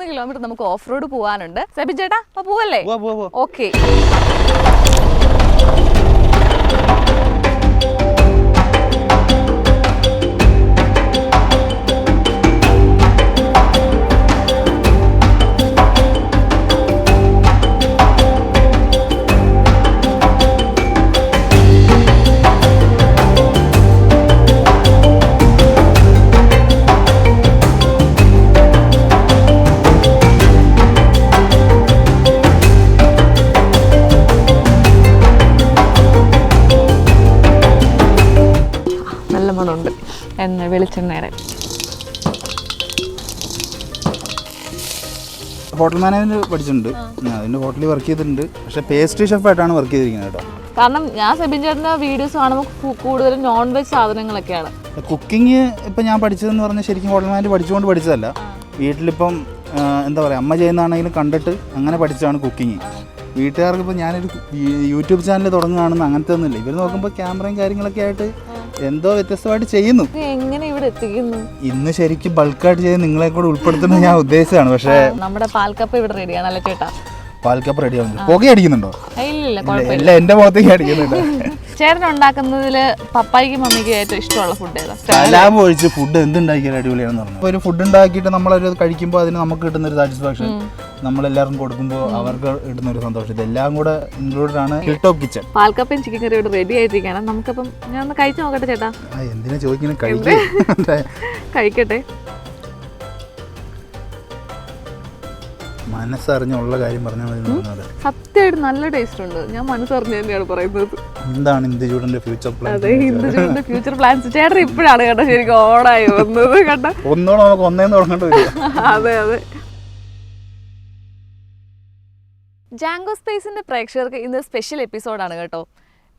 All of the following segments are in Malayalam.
3 കിലോമീറ്റർ നമുക്ക് ഓഫ് റോഡ് പോകാനുണ്ട്. സെബിൻ ചേട്ടാ അപ്പൊ പോവല്ലേ? ഓക്കെ. എണ്ണ വെളിച്ചെണ്ണയുടെ ഹോട്ടൽ മാനേജ്മെന്റ് പഠിച്ചിട്ടുണ്ട്. അതിന്റെ ഹോട്ടലിൽ വർക്ക് ചെയ്തിട്ടുണ്ട്. പക്ഷെ പേസ്ട്രി ഷെഫായിട്ടാണ് വർക്ക് ചെയ്തിരിക്കുന്നത് കേട്ടോ. കാരണം ഞാൻ സെബിൻ ചേട്ടൻ്റെ വീഡിയോസ് കാണുമ്പോൾ കൂടുതലും നോൺ വെജ് സാധനങ്ങളൊക്കെയാണ്. കുക്കിംഗ് ഇപ്പം ഞാൻ പഠിച്ചതെന്ന് പറഞ്ഞാൽ ശരിക്കും ഹോട്ടൽ മാനേജ്മെന്റ് പഠിച്ചുകൊണ്ട് പഠിച്ചതല്ല. വീട്ടിലിപ്പം എന്താ പറയുക, അമ്മ ചെയ്യുന്നതാണെങ്കിലും കണ്ടിട്ട് അങ്ങനെ പഠിച്ചതാണ് കുക്കിംഗ്. വീട്ടുകാർക്ക് ഇപ്പോൾ ഞാനൊരു യൂട്യൂബ് ചാനൽ തുടങ്ങുകയാണെന്ന് അങ്ങനത്തെ ഒന്നുമില്ല. ഇവർ നോക്കുമ്പോൾ ക്യാമറയും കാര്യങ്ങളൊക്കെ ആയിട്ട് എന്തോ വ്യത്യസ്തമായിട്ട് ചെയ്യുന്നു. എങ്ങനെ ഇവിടെ എത്തിക്കുന്നു? ഇന്ന് ശരിക്കും ബൾക്കായിട്ട് ചെയ്ത് നിങ്ങളെ കൂടെ ഉൾപ്പെടുത്തുന്നത് ഞാൻ ഉദ്ദേശിച്ചാണ്. പക്ഷേ നമ്മുടെ പാൽക്കപ്പ ഇവിടെ റെഡിയാണ് അല്ലേ ചേട്ടാ? പാൽക്കപ്പ റെഡി ആവുന്നുണ്ട്. പുക അടിക്കുന്നുണ്ടോ? ഇല്ല, എന്റെ മുഖത്തേക്ക് അടിക്കുന്നുണ്ട്. ചേട്ടൻ ഉണ്ടാക്കുന്നതിൽ പപ്പായ്ക്കും മമ്മിക്കും ഏറ്റവും ഇഷ്ടമുള്ള ഫുഡ് ഏതാ? സലാം ഒഴിച്ച് ഫുഡ് എന്തുണ്ടാക്കിയാലും അടിപൊളിയാണെന്ന് പറഞ്ഞു. ഒരു ഫുഡ് ഉണ്ടാക്കിയിട്ട് നമ്മളൊരു കഴിക്കുമ്പോൾ അതിന് നമുക്ക് കിട്ടുന്ന ഒരു സാറ്റിസ്ഫാക്ഷൻ, നമ്മളെല്ലാവർക്കും കൊടുക്കുമ്പോൾ അവർക്ക് കിട്ടുന്ന ഒരു സന്തോഷം, ഇതെല്ലാം കൂടെ ഇൻക്ലൂഡഡ് ആണ് ഹിൽ ടോപ്പ് കിച്ചൺ. പാൽക്കപ്പയും ചിക്കൻ കറി ഇവിടെ റെഡി ആയിട്ടിരിക്കുകയാണ്. നമുക്കപ്പം ഞാൻ ഒന്ന് കഴിച്ചു നോക്കട്ടെ ചേട്ടാ? എന്തിനാ ചോദിക്കുന്നത്? കഴിക്കട്ടെ. മനസ്സറിഞ്ഞുള്ള കാര്യം പറഞ്ഞാൽ മതി. സത്യമായിട്ട് നല്ല ടേസ്റ്റ് ഉണ്ട്. ഞാൻ മനസ്സറിഞ്ഞ് തന്നെയാണ് പറയുന്നത്. എന്താണ് ഇന്ദുചൂടന്റെ ഫ്യൂച്ചർ പ്ലാൻ? അതെ, ഇന്ദുചൂടന്റെ ഫ്യൂച്ചർ പ്ലാൻസ് ചേട്ടൻ ഇപ്പോഴാണ് കേട്ടോ ശരിക്കും ഓണായി വന്നത് കേട്ടോ. ഒന്നോളം നമുക്ക് ഒന്നേന്ന് തുടങ്ങേണ്ടി വരും. അതെ അതെ. ജാങ്കോ സ്പേസിന്റെ പ്രേക്ഷകർക്ക് ഇന്ന് സ്പെഷ്യൽ എപ്പിസോഡാണ് കേട്ടോ.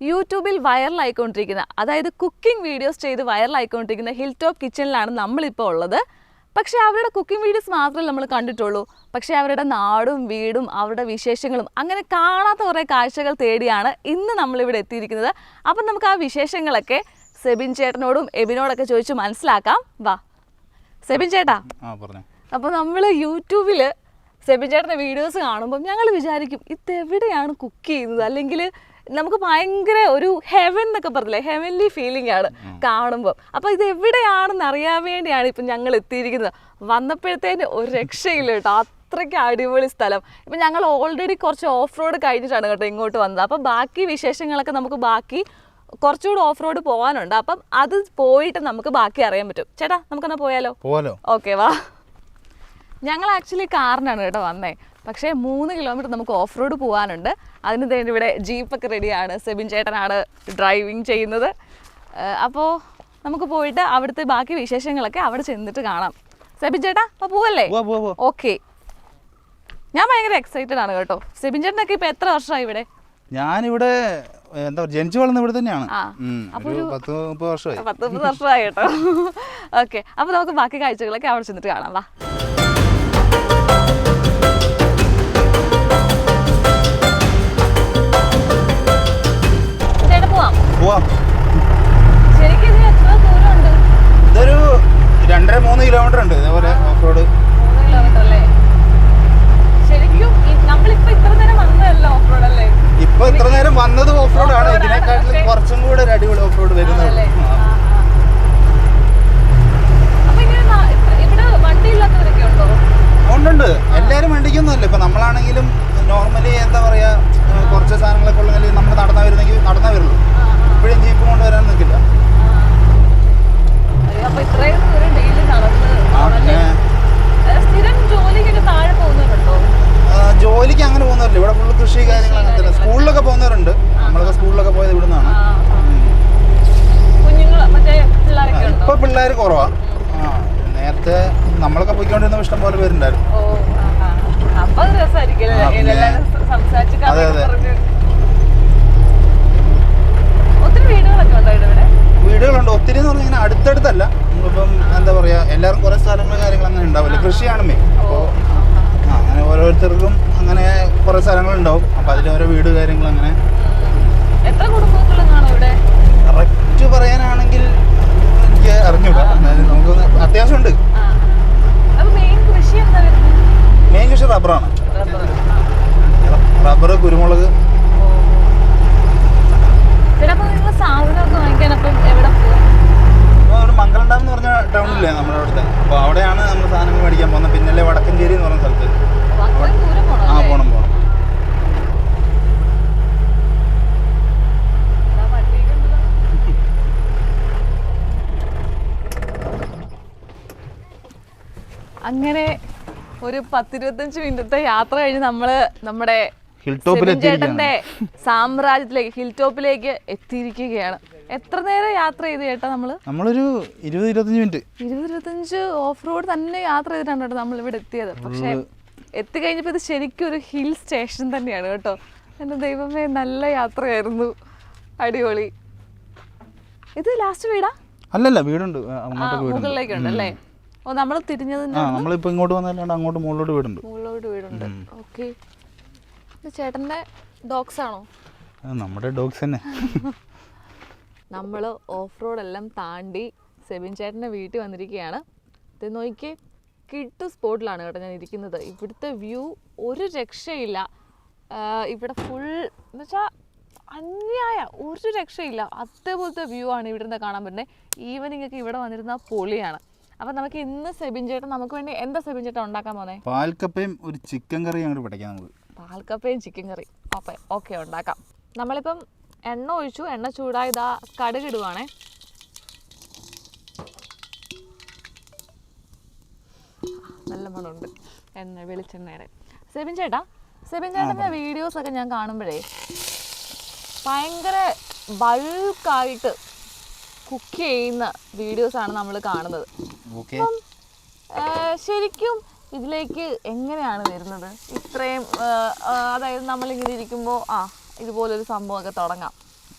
യൂട്യൂബിൽ വൈറലായിക്കൊണ്ടിരിക്കുന്ന, അതായത് കുക്കിംഗ് വീഡിയോസ് ചെയ്ത് വൈറലായിക്കൊണ്ടിരിക്കുന്ന ഹിൽ ടോപ്പ് കിച്ചണിലാണ് നമ്മളിപ്പോൾ ഉള്ളത്. പക്ഷേ അവരുടെ കുക്കിംഗ് വീഡിയോസ് മാത്രമേ നമ്മൾ കണ്ടിട്ടുള്ളൂ. പക്ഷേ അവരുടെ നാടും വീടും അവരുടെ വിശേഷങ്ങളും അങ്ങനെ കാണാത്ത കുറേ കാഴ്ചകൾ തേടിയാണ് ഇന്ന് നമ്മളിവിടെ എത്തിയിരിക്കുന്നത്. അപ്പം നമുക്ക് ആ വിശേഷങ്ങളൊക്കെ സെബിൻ ചേട്ടനോടും എബിനോടൊക്കെ ചോദിച്ച് മനസ്സിലാക്കാം. വാ സെബിൻ ചേട്ടാ. അപ്പോൾ നമ്മൾ യൂട്യൂബിൽ സെബിൻ ചേട്ടൻ്റെ വീഡിയോസ് കാണുമ്പം ഞങ്ങൾ വിചാരിക്കും ഇതെവിടെയാണ് കുക്ക് ചെയ്യുന്നത്, അല്ലെങ്കിൽ നമുക്ക് ഭയങ്കര ഒരു ഹെവൻ എന്നൊക്കെ പറഞ്ഞില്ലേ, ഹെവൻലി ഫീലിംഗ് ആണ് കാണുമ്പോൾ. അപ്പോൾ ഇത് എവിടെയാണെന്ന് അറിയാൻ വേണ്ടിയാണ് ഇപ്പം ഞങ്ങൾ എത്തിയിരിക്കുന്നത്. വന്നപ്പോഴത്തേന് ഒരു രക്ഷയില്ല കേട്ടോ, അത്രയ്ക്ക് അടിപൊളി സ്ഥലം. ഇപ്പം ഞങ്ങൾ ഓൾറെഡി കുറച്ച് ഓഫ് റോഡ് കഴിഞ്ഞിട്ടാണ് കേട്ടോ ഇങ്ങോട്ട് വന്നത്. അപ്പം ബാക്കി വിശേഷങ്ങളൊക്കെ നമുക്ക് കുറച്ചുകൂടി ഓഫ് റോഡ് പോകാനുണ്ട്. അപ്പം അത് പോയിട്ട് നമുക്ക് ബാക്കി അറിയാൻ പറ്റും. ചേട്ടാ നമുക്കെന്നാ പോയാലോ? ഓക്കെ വാ. ഞങ്ങൾ ആക്ച്വലി കാറിനാണ് കേട്ടോ വന്നേ. പക്ഷേ 3 കിലോമീറ്റർ നമുക്ക് ഓഫ് റോഡ് പോകാനുണ്ട്. അതിന് വേണ്ടി ഇവിടെ ജീപ്പൊക്കെ റെഡിയാണ്. സെബിൻ ചേട്ടനാണ് ഡ്രൈവിങ് ചെയ്യുന്നത്. അപ്പോൾ നമുക്ക് പോയിട്ട് അവിടുത്തെ ബാക്കി വിശേഷങ്ങളൊക്കെ അവിടെ ചെന്നിട്ട് കാണാം. സെബിൻ ചേട്ടാ അപ്പോൾ പോവല്ലേ? ഓക്കെ. ഞാൻ ഭയങ്കര എക്സൈറ്റഡ് ആണ് കേട്ടോ. സെബിൻ ചേട്ടനൊക്കെ ഇപ്പോൾ എത്ര വർഷമായി ഇവിടെ? ഞാനിവിടെ ജനിച്ചു വളർന്ന ഇവിടെ തന്നെയാണ്. 10-30 വർഷമായി. 10-30 വർഷമായി കേട്ടോ. ഓക്കെ, അപ്പോൾ നമുക്ക് ബാക്കി കാഴ്ചകളൊക്കെ അവിടെ ചെന്നിട്ട് കാണാം. വാ. ശരിക്കും ഇതിന് എത്ര ദൂരമുണ്ട്? ഇതൊരു 2-3 കിലോമീറ്റർ ഉണ്ട് ഇതേപോലെ ഓഫ് റോഡ്. 3 കിലോമീറ്റർ അല്ലേ? ശരിക്കും നമ്മളിപ്പോ ഇത്ര നേരം വന്നതല്ലോ ഓഫ് റോഡ് അല്ലേ? ഇപ്പൊ ഇത്ര നേരം വന്നത് ഓഫ് റോഡ് ആണ്. ഇതിനെക്കാട്ടിലും കുറച്ചും കൂടെ ഒരു അടിപൊളി ഓഫ് റോഡ് വരുന്നത്. അപ്പൊ ഇവിടെ വണ്ടി ഇല്ലാത്തവരൊക്കെ ഉണ്ടോ? ഉണ്ട്. എല്ലാവരും വണ്ടിക്കൊന്നുമല്ല. ഇപ്പൊ നമ്മളാണെങ്കിലും നോർമലി എന്താ പറയാ, കുറച്ച് സാധനങ്ങളൊക്കെ ഉള്ളെങ്കിൽ നമ്മൾ നടന്നാ വരുള്ളൂ. ഇപ്പോഴും ജീപ്പ് കൊണ്ട് വരാൻ നിൽക്കില്ല. ജോലിക്ക് അങ്ങനെ പോകുന്നവരില്ല. ഇവിടെ ഫുള്ള് കൃഷി കാര്യങ്ങൾ അങ്ങനെ തന്നെ. സ്കൂളിലൊക്കെ പോകുന്നവരുണ്ട്. നമ്മളൊക്കെ സ്കൂളിലൊക്കെ പോയത് ഇവിടെ നിന്നാണ്. ഇപ്പൊ പിള്ളേർ കുറവാ. നേരത്തെ നമ്മളൊക്കെ പോയിക്കൊണ്ടിരുന്ന ഇഷ്ടം പോലെ പേരുണ്ടായിരുന്നു. അതെ അതെ. വീടുകളുണ്ട് ഒത്തിരി എന്ന് പറഞ്ഞാൽ ഇങ്ങനെ അടുത്തടുത്തല്ല. നമ്മളിപ്പം എന്താ പറയാ, എല്ലാവരും കുറെ സ്ഥലങ്ങളും കാര്യങ്ങളും അങ്ങനെ ഉണ്ടാവില്ല. കൃഷിയാണ് മെയിൻ. അപ്പോൾ അങ്ങനെ ഓരോരുത്തർക്കും അങ്ങനെ കുറെ സ്ഥലങ്ങളുണ്ടാവും. അപ്പം അതിൽ ഓരോ വീട് കാര്യങ്ങൾ അങ്ങനെ. കറക്റ്റ് പറയാനാണെങ്കിൽ എനിക്ക് അറിഞ്ഞൂടാ. നമുക്ക് അത്യാവശ്യമുണ്ട്. റബ്ബറാണ്. റബ്ബർ, കുരുമുളക്. സാധനമൊക്കെ വാങ്ങിക്കാൻ അപ്പം എവിടെ പോകും? ഇപ്പോൾ ഒരു മംഗലം ഡാം എന്ന് പറഞ്ഞ ടൗണില്ലേ നമ്മുടെ അവിടുത്തെ, അപ്പോൾ അവിടെയാണ് നമ്മൾ സാധനങ്ങൾ മേടിക്കാൻ പോകുന്നത്. പിന്നല്ലേ വടക്കഞ്ചേരി എന്ന് പറഞ്ഞ സ്ഥലത്ത്. ആ പോണം. അങ്ങനെ ഒരു 10-25 മിനിറ്റത്തെ യാത്ര കഴിഞ്ഞ് നമ്മള് നമ്മുടെ ഹിൽടോപ്പിന്റെ സാമ്രാജ്യത്തിലേക്ക്, ഹിൽ ടോപ്പിലേക്ക് എത്തിയിരിക്കുകയാണ്. എത്ര നേരം യാത്ര ചെയ്ത് ചേട്ടാ? നമ്മളൊരു 20-25 മിനിറ്റ് 20-25 ഓഫ് റോഡ് തന്നെ യാത്ര ചെയ്തിട്ടാണ് കേട്ടോ നമ്മൾ ഇവിടെ എത്തിയത്. പക്ഷെ എത്തിക്കഴിഞ്ഞപ്പോൾ ഇത് ശരിക്കും ഒരു ഹിൽ സ്റ്റേഷൻ തന്നെയാണ് കേട്ടോ. എൻ്റെ ദൈവമേ, നല്ല യാത്രയായിരുന്നു, അടിപൊളി. ഇത് ലാസ്റ്റ് വീടാ? അല്ലല്ല, വീടുണ്ട്, മുകളിലേക്കുണ്ട് അല്ലേ? ഓ, നമ്മൾ തിരിഞ്ഞത് നമ്മളിപ്പോ ഇങ്ങോട്ട് വന്നല്ലാണ്ട് അങ്ങോട്ട് മുകളിലോട്ട് വീടുണ്ട്. ഓക്കെ. ചേട്ടന്റെ ഡോഗ്സ് ആണോ? നമ്മുടെ ഡോഗ്സ് തന്നെ. നമ്മൾ ഓഫ് റോഡ് എല്ലാം താണ്ടി സെബിൻ ചേട്ടൻ്റെ വീട്ടിൽ വന്നിരിക്കുകയാണ്. ഇത് നോക്കിയേ, കിട്ടു സ്പോട്ടിലാണ് കേട്ടോ ഞാൻ ഇരിക്കുന്നത്. ഇവിടുത്തെ വ്യൂ ഒരു രക്ഷയില്ല. ഇവിടെ ഫുൾ എന്ന് വെച്ചാൽ അന്യായ ഒരു രക്ഷയില്ല. അതേപോലത്തെ വ്യൂ ആണ് ഇവിടെ നിന്ന് കാണാൻ പറ്റുന്നത്. ഈവനിങ് ഒക്കെ ഇവിടെ വന്നിരുന്ന പൊളിയാണ്. അപ്പം നമുക്ക് ഇന്ന് സെബിൻ ചേട്ടൻ നമുക്ക് വേണ്ടി എന്താ സെബിൻ ചേട്ടൻ ഉണ്ടാക്കാൻ പോകുന്നത്? പാൽക്കപ്പയും ഒരു ചിക്കൻ കറിയും അങ്ങോട്ട് പഠിക്കാം നമുക്ക്. പാൽക്കപ്പയും ചിക്കൻ കറി ഓക്കെ ഉണ്ടാക്കാം. നമ്മളിപ്പം എണ്ണ ഒഴിച്ചു, എണ്ണ ചൂടായതാ കടുകിടുവാണേ. നല്ല മണമുണ്ട് വെളിച്ചെണ്ണയുടെ. സെബിൻ ചേട്ടൻ്റെ വീഡിയോസൊക്കെ ഞാൻ കാണുമ്പോഴേ ഭയങ്കര ബൾക്കായിട്ട് കുക്ക് ചെയ്യുന്ന വീഡിയോസാണ് നമ്മൾ കാണുന്നത്. അപ്പം ശരിക്കും ഇതിലേക്ക് എങ്ങനെയാണ് വരുന്നത്? ഇത്രയും അതായത് നമ്മളിങ്ങനെ ഇരിക്കുമ്പോൾ ഇതുപോലൊരു സംഭവമൊക്കെ തുടങ്ങാം,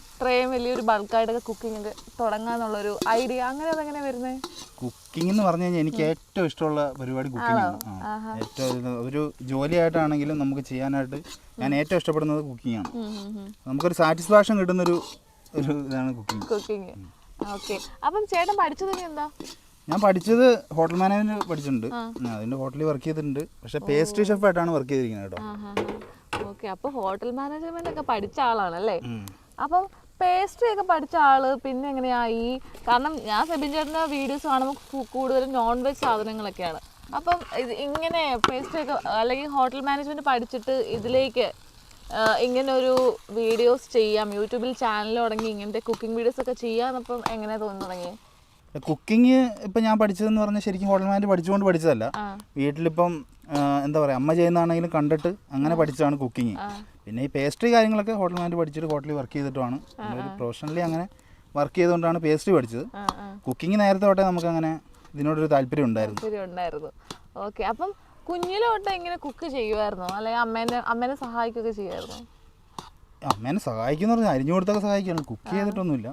ഇത്രയും വലിയൊരു ബൾക്കായിട്ടൊക്കെ കുക്കിംഗ് ഒക്കെ തുടങ്ങാന്നുള്ളൊരു ഐഡിയ, അങ്ങനെ അതെങ്ങനെ വരുന്നത്? കുക്കിംഗ് എന്ന് പറഞ്ഞു കഴിഞ്ഞാൽ എനിക്ക് ഏറ്റവും ഇഷ്ടമുള്ള പരിപാടി കുക്കിംഗ് ആണ്. ഏറ്റവും ഒരു ജോലിയായിട്ടാണെങ്കിലും നമുക്ക് ചെയ്യാനായിട്ട് ഞാൻ ഏറ്റവും ഇഷ്ടപ്പെടുന്നത് കുക്കിംഗ് ആണ്. നമുക്കൊരു സാറ്റിസ്ഫാക്ഷൻ കിട്ടുന്നൊരു ഇതാണ് കുക്കിംഗ്. ഓക്കെ. അപ്പം ചേട്ടൻ പഠിച്ചത് എന്താ? ഞാൻ പഠിച്ചത് ഹോട്ടൽ മാനേജ്മെന്റ് പഠിച്ചിട്ടുണ്ട്. അതിന്റെ ഹോട്ടലിൽ വർക്ക് ചെയ്തിട്ടുണ്ട്. പക്ഷെ പേസ്ട്രി ഷെഫ് ആയിട്ടാണ് വർക്ക് ചെയ്തിരിക്കുന്നത് കേട്ടോ. ഓക്കെ. അപ്പോൾ ഹോട്ടൽ മാനേജ്മെന്റ് ഒക്കെ പഠിച്ച ആളാണല്ലേ? അപ്പം പേസ്ട്രി ഒക്കെ പഠിച്ച ആള് പിന്നെ എങ്ങനെയായി? കാരണം ഞാൻ സെബിൻ ചേട്ടൻ്റെ വീഡിയോസ് കാണുമ്പോൾ കൂടുതലും നോൺ വെജ് സാധനങ്ങളൊക്കെയാണ്. അപ്പം ഇത് ഇങ്ങനെ പേസ്ട്രി ഒക്കെ അല്ലെങ്കിൽ ഹോട്ടൽ മാനേജ്മെന്റ് പഠിച്ചിട്ട് ഇതിലേക്ക് ഇങ്ങനെ ഒരു വീഡിയോസ് ചെയ്യാം, യൂട്യൂബിൽ ചാനൽ തുടങ്ങി ഇങ്ങനത്തെ കുക്കിംഗ് വീഡിയോസ് ഒക്കെ ചെയ്യാന്നപ്പം എങ്ങനെ തോന്നി തുടങ്ങി? കുക്കിംഗ് ഇപ്പം ഞാൻ പഠിച്ചതെന്ന് പറഞ്ഞാൽ ശരിക്കും ഹോട്ടൽ മാനേജ്മെന്റ് പഠിച്ചുകൊണ്ട് പഠിച്ചതല്ല. വീട്ടിലിപ്പം എന്താ പറയുക, അമ്മ ചെയ്യുന്നതാണെങ്കിലും കണ്ടിട്ട് അങ്ങനെ പഠിച്ചതാണ് കുക്കിംഗ്. പിന്നെ ഈ പേസ്ട്രി കാര്യങ്ങളൊക്കെ ഹോട്ടൽ മാനേജ്മെന്റ് പഠിച്ചിട്ട് ഹോട്ടലിൽ വർക്ക് ചെയ്തിട്ടുമാണ്. ഒരു പ്രൊഫഷണലി അങ്ങനെ വർക്ക് ചെയ്തുകൊണ്ടാണ് പേസ്ട്രി പഠിച്ചത്. കുക്കിംഗ് നേരത്തെ തൊട്ടേ നമുക്ക് അങ്ങനെ ഇതിനോടൊരു താല്പര്യം ഉണ്ടായിരുന്നു. ഓക്കെ. അപ്പം കുഞ്ഞിലോട്ട് എങ്ങനെ കുക്ക് ചെയ്യുമായിരുന്നോ, അല്ലെങ്കിൽ അമ്മേനെ സഹായിക്കുകയൊക്കെ ചെയ്യുമായിരുന്നോ? അമ്മേനെ സഹായിക്കുന്ന പറഞ്ഞാൽ അരിഞ്ഞു കൊടുത്തൊക്കെ സഹായിക്കാണ്, കുക്ക് ചെയ്തിട്ടൊന്നുമില്ല.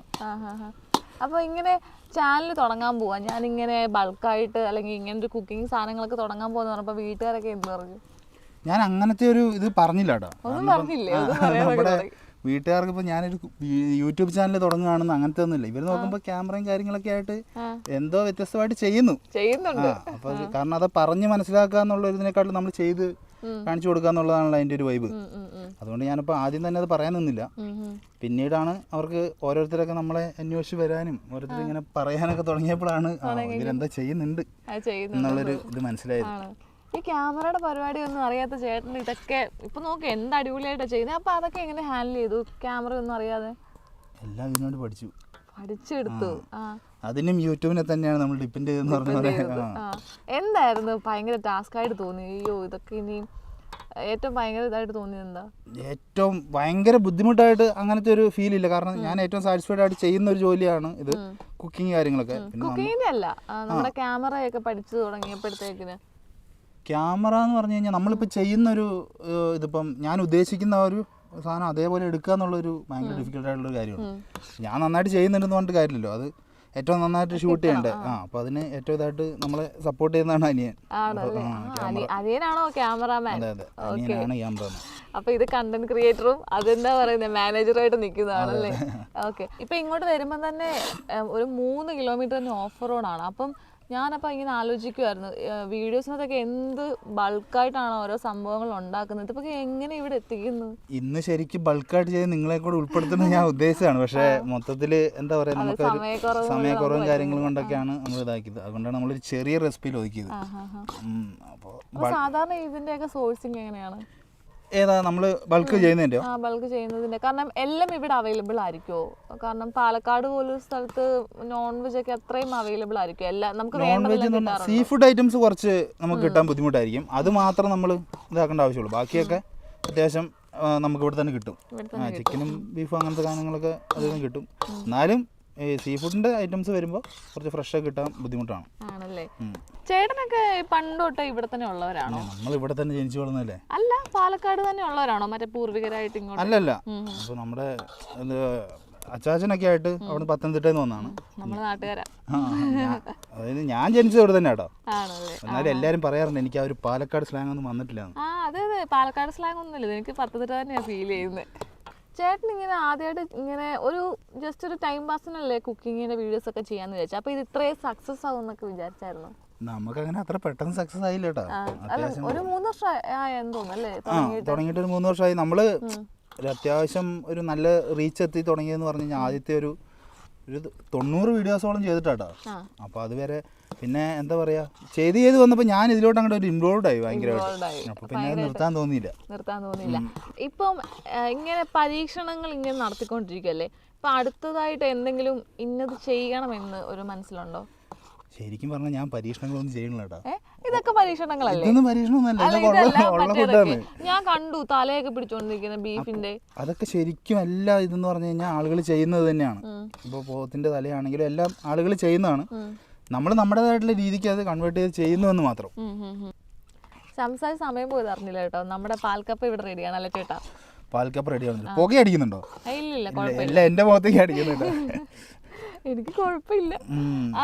അപ്പോൾ ഇങ്ങനെ ചാനൽ തുടങ്ങാൻ പോവാ, ഞാനിങ്ങനെ ബൾക്കായിട്ട് അല്ലെങ്കിൽ ഇങ്ങനെ ഒരു കുക്കിംഗ് സാധനങ്ങളൊക്കെ തുടങ്ങാൻ പോകുന്ന പറഞ്ഞപ്പോൾ വീട്ടുകാരൊക്കെ എന്ത് പറഞ്ഞു? ഞാൻ അങ്ങനത്തെ ഒരു ഇത് പറഞ്ഞില്ല കേട്ടോ. നമ്മുടെ വീട്ടുകാർക്ക് ഇപ്പം ഞാനൊരു യൂട്യൂബ് ചാനൽ തുടങ്ങുകയാണെന്ന് അങ്ങനത്തെ ഒന്നുമില്ല. ഇവർ നോക്കുമ്പോൾ ക്യാമറയും കാര്യങ്ങളൊക്കെ ആയിട്ട് എന്തോ വ്യത്യസ്തമായിട്ട് ചെയ്യുന്നുണ്ട്. അപ്പോൾ കാരണം അത് പറഞ്ഞ് മനസ്സിലാക്കുക എന്നുള്ള ഇതിനെക്കാട്ടും നമ്മൾ ചെയ്ത് കാണിച്ചു കൊടുക്കുക എന്നുള്ളതാണല്ലോ അതിൻ്റെ ഒരു വൈബ്. അതുകൊണ്ട് ഞാനിപ്പോൾ ആദ്യം തന്നെ അത് പറയാൻ നിന്നില്ല. പിന്നീടാണ് അവർക്ക് ഓരോരുത്തരൊക്കെ നമ്മളെ അന്വേഷിച്ച് വരാനും ഓരോരുത്തർ ഇങ്ങനെ പറയാനൊക്കെ തുടങ്ങിയപ്പോഴാണ് ഇവരെന്താ ചെയ്യുന്നുണ്ട് എന്നുള്ളൊരു ഇത് മനസ്സിലായത്. ഈ ക്യാമറയുടെ പരിപാടി ഒന്നും അറിയാത്ത ചേട്ടൻ ഇതൊക്കെ ഇപ്പൊ നോക്ക് എന്ത് അടിപൊളിയായിട്ടാണ് ചെയ്യുന്നത്. അപ്പൊ അതൊക്കെ എങ്ങനെ ഹാൻഡിൽ ചെയ്തു? ക്യാമറ ഒന്നും അറിയാതെ എല്ലാം ഇതിനോട് പഠിച്ചെടുത്തു. അതിനും യൂട്യൂബിനെ തന്നെയാണ് നമ്മൾ ഡിപ്പെൻഡ് ചെയ്തെന്ന് പറഞ്ഞ. എന്തായിരുന്നു ഭയങ്കര ടാസ്ക് ആയിട്ട് തോന്നി? അയ്യോ ഇതൊക്കെ ഇനിയും ഏറ്റവും ഭയങ്കര ഇതായിട്ട് തോന്നിയത് എന്താ? ഏറ്റവും ഭയങ്കര ബുദ്ധിമുട്ടായിട്ട് അങ്ങനത്തെ ഒരു ഫീൽ ഇല്ല. കാരണം ഞാൻ ഏറ്റവും സാറ്റിസ്ഫൈഡ് ആയിട്ട് ചെയ്യുന്ന ഒരു ജോലിയാണ് ഇത്, കുക്കിംഗ് കാര്യങ്ങളൊക്കെ. കുക്കിങ്ങിന്റെ അല്ല, നമ്മുടെ ക്യാമറയൊക്കെ പഠിച്ചു തുടങ്ങിയപ്പോഴത്തേക്കിന് ക്യാമറ എന്ന് പറഞ്ഞു കഴിഞ്ഞാൽ നമ്മളിപ്പോൾ ചെയ്യുന്നൊരു ഇതിപ്പം ഞാൻ ഉദ്ദേശിക്കുന്ന ഒരു സാധനം അതേപോലെ എടുക്കുക എന്നുള്ളൊരു ഭയങ്കര ഡിഫിക്കൽട്ടായിട്ടുള്ളൊരു കാര്യമാണ്. ഞാൻ നന്നായിട്ട് ചെയ്യുന്നുണ്ടെന്ന് പറഞ്ഞിട്ട് കാര്യമില്ലല്ലോ, അത് ഏറ്റവും നന്നായിട്ട് ഷൂട്ട് ചെയ്യണ്ടേ. അപ്പോൾ അതിന് ഏറ്റവും ഇതായിട്ട് നമ്മളെ സപ്പോർട്ട് ചെയ്യുന്നതാണ് അനിയൻ. അനിയനാണോ ക്യാമറാമാൻ? അതെ, അനിയനാണ് ക്യാമറമാൻ. അപ്പൊ ഇത് കണ്ടന്റ് ക്രിയേറ്ററും അതെന്താ പറയുന്നത് മാനേജറായിട്ട് നിൽക്കുന്നതാണല്ലേ? ഓക്കെ. ഇപ്പൊ ഇങ്ങോട്ട് വരുമ്പോൾ തന്നെ ഒരു 3 കിലോമീറ്റർ തന്നെ ഓഫ് റോഡാണ്. അപ്പം ഞാനപ്പോൾ ഇങ്ങനെ ആലോചിക്കുമായിരുന്നു വീഡിയോസിനകത്തൊക്കെ എന്ത് ബൾക്കായിട്ടാണ് ഓരോ സംഭവങ്ങൾ ഉണ്ടാക്കുന്നത്, ഇതൊക്കെ എങ്ങനെ ഇവിടെ എത്തിക്കുന്നു. ഇന്ന് ശരിക്കും ബൾക്കായിട്ട് ചെയ്ത് നിങ്ങളെ കൂടെ ഉൾപ്പെടുത്തുന്നത് ഞാൻ ഉദ്ദേശിച്ചതാണ്. പക്ഷേ മൊത്തത്തിൽ എന്താ പറയുക, നമുക്ക് സമയക്കുറവും കാര്യങ്ങളും കൊണ്ടൊക്കെയാണ് നമ്മൾ ഇതാക്കിയത്. അതുകൊണ്ടാണ് നമ്മളൊരു ചെറിയ റെസിപ്പിയിൽ ഒതുക്കിയത്. അപ്പോൾ സാധാരണ ഇതിൻ്റെയൊക്കെ സോഴ്സിങ് എങ്ങനെയാണ്? ഏതാ നമ്മൾ ബൾക്ക് ചെയ്യുന്നതിൻ്റെ? ബൾക്ക് ചെയ്യുന്നതിൻ്റെ കാരണം എല്ലാം ഇവിടെ അവൈലബിൾ ആയിരിക്കുമോ? കാരണം പാലക്കാട് പോലൊരു സ്ഥലത്ത് നോൺ വെജ് ഒക്കെ അത്രയും അവൈലബിൾ ആയിരിക്കും. എല്ലാം നമുക്ക് non veg sea food items കുറച്ച് നമുക്ക് കിട്ടാൻ ബുദ്ധിമുട്ടായിരിക്കും. അത് മാത്രം നമ്മൾ ഇതാക്കേണ്ട ആവശ്യമുള്ളൂ. ബാക്കിയൊക്കെ അത്യാവശ്യം നമുക്ക് ഇവിടെ തന്നെ കിട്ടും. ചിക്കനും ബീഫും അങ്ങനത്തെ സാധനങ്ങളൊക്കെ അതിൽ കിട്ടും. എന്നാലും ഈ സീ ഫുഡിൻ്റെ ഐറ്റംസ് വരുമ്പോൾ കുറച്ച് ഫ്രഷൊക്കെ കിട്ടാൻ ബുദ്ധിമുട്ടാണ്. ആണല്ലേ? ചേട്ടനൊക്കെ പണ്ട് തൊട്ടേ ഇവിടെ തന്നെ ഉള്ളവരാണോ? നമ്മൾ ഇവിടെ തന്നെ ജനിച്ചു വളർന്നല്ലേ? അല്ല, പാലക്കാട് തന്നെ ഉള്ളവരാണോ? മറ്റേ പൂർവികരായിട്ട് ഇങ്ങോട്ട്? അല്ലല്ല, അപ്പോൾ നമ്മുടെ അച്ചാച്ചനൊക്കെ ആയിട്ട് അവിടെ പത്തനംതിട്ടയിൽ നിന്ന് വന്നതാണ്. നമ്മുടെ നാട്ടുകാരാ. അതായത് ഞാൻ ജനിച്ചത് ഇവിടെ തന്നെ കേട്ടോ. ആണല്ലേ? എന്നാലും എല്ലാവരും പറയാറുണ്ട് എനിക്ക് ആ ഒരു പാലക്കാട് സ്ലാങ് ഒന്നും വന്നിട്ടില്ല. അതെ അതെ, പാലക്കാട് സ്ലാങ് ഒന്നുമില്ല, എനിക്ക് പത്തനംതിട്ട തന്നെയാണ് ഫീൽ ചെയ്യുന്നത്. ചേട്ടൻ ഇങ്ങനെ ആദ്യമായിട്ട് ഇങ്ങനെ ജസ്റ്റ് ഒരു ടൈം പാസിനല്ലേ കുക്കിങ്ങിന്റെ വീഡിയോസ് ഒക്കെ ചെയ്യാന്ന് വിചാരിച്ചു. അപ്പൊ ഇത് ഇത്രയും സക്സസ് ആവും എന്നൊക്കെ വിചാരിച്ചായിരുന്നു? നമുക്കങ്ങനെ അത്ര പെട്ടെന്ന് സക്സസ് ആയില്ല കേട്ടോ. ഒരു 3 വർഷം ആയെന്ന് തോന്നുന്നല്ലേ തുടങ്ങിയിട്ട്? ഒരു 3 വർഷമായി. നമ്മള് ഒരു അത്യാവശ്യം ഒരു നല്ല റീച്ച് എത്തി തുടങ്ങിയെന്ന് പറഞ്ഞു കഴിഞ്ഞാൽ ആദ്യത്തെ ഒരു 90 വീഡിയോസോളം ചെയ്തിട്ടാട്ടോ. അപ്പോൾ അതുവരെ പിന്നെ എന്താ പറയാ ചെയ്ത് വന്നപ്പോൾ ഞാൻ ഇതിലോട്ട് അങ്ങോട്ട് ഒരു ഇൻവോൾവ് ആയി ഭയങ്കരമായിട്ട്. അപ്പോൾ പിന്നെ നിർത്താൻ തോന്നിയില്ല. ഇപ്പം ഇങ്ങനെ പരീക്ഷണങ്ങൾ ഇങ്ങനെ നടത്തിക്കൊണ്ടിരിക്കുകയല്ലേ, ഇപ്പൊ അടുത്തതായിട്ട് എന്തെങ്കിലും ഇന്നത് ചെയ്യണമെന്ന് ഒരു മനസ്സിലുണ്ടോ? ശരിക്കും പറഞ്ഞാൽ ഞാൻ പരീക്ഷണങ്ങളൊന്നും ചെയ്യണില്ല കേട്ടോ. ഇതൊക്കെ പരീക്ഷണങ്ങളല്ലേ? ഇതൊന്നും പരീക്ഷണമൊന്നുമല്ല. ഞാൻ കണ്ടു തലയൊക്കെ പിടിച്ചോണ്ടിരിക്കുന്ന ബീഫിന്റെ. അതൊക്കെ ശരിക്കും എല്ലാം ഇതെന്ന് പറഞ്ഞു കഴിഞ്ഞാൽ ആളുകൾ ചെയ്യുന്നത് തന്നെയാണ്. ഇപ്പോൾ പോത്തിന്റെ തലയാണെങ്കിലും എല്ലാം ആളുകൾ ചെയ്യുന്നതാണ്. നമ്മൾ നമ്മുടേതായിട്ടുള്ള രീതിക്ക് അത് കൺവേർട്ട് ചെയ്ത് ചെയ്യുന്നുവെന്ന് മാത്രം. സംസാരിച്ച് സമയം പോയത് അറിഞ്ഞില്ല കേട്ടോ. നമ്മുടെ പാൽക്കപ്പ ഇവിടെ റെഡിയാണ് അല്ലേ ചേട്ടാ? പാൽക്കപ്പ റെഡിയാവുന്നുണ്ട്. പുക അടിക്കുന്നുണ്ടോ? ഇല്ല, എല്ലാം എന്റെ മുഖത്തേക്ക് അടിക്കുന്നുണ്ട്. എനിക്ക് കുഴപ്പമില്ല.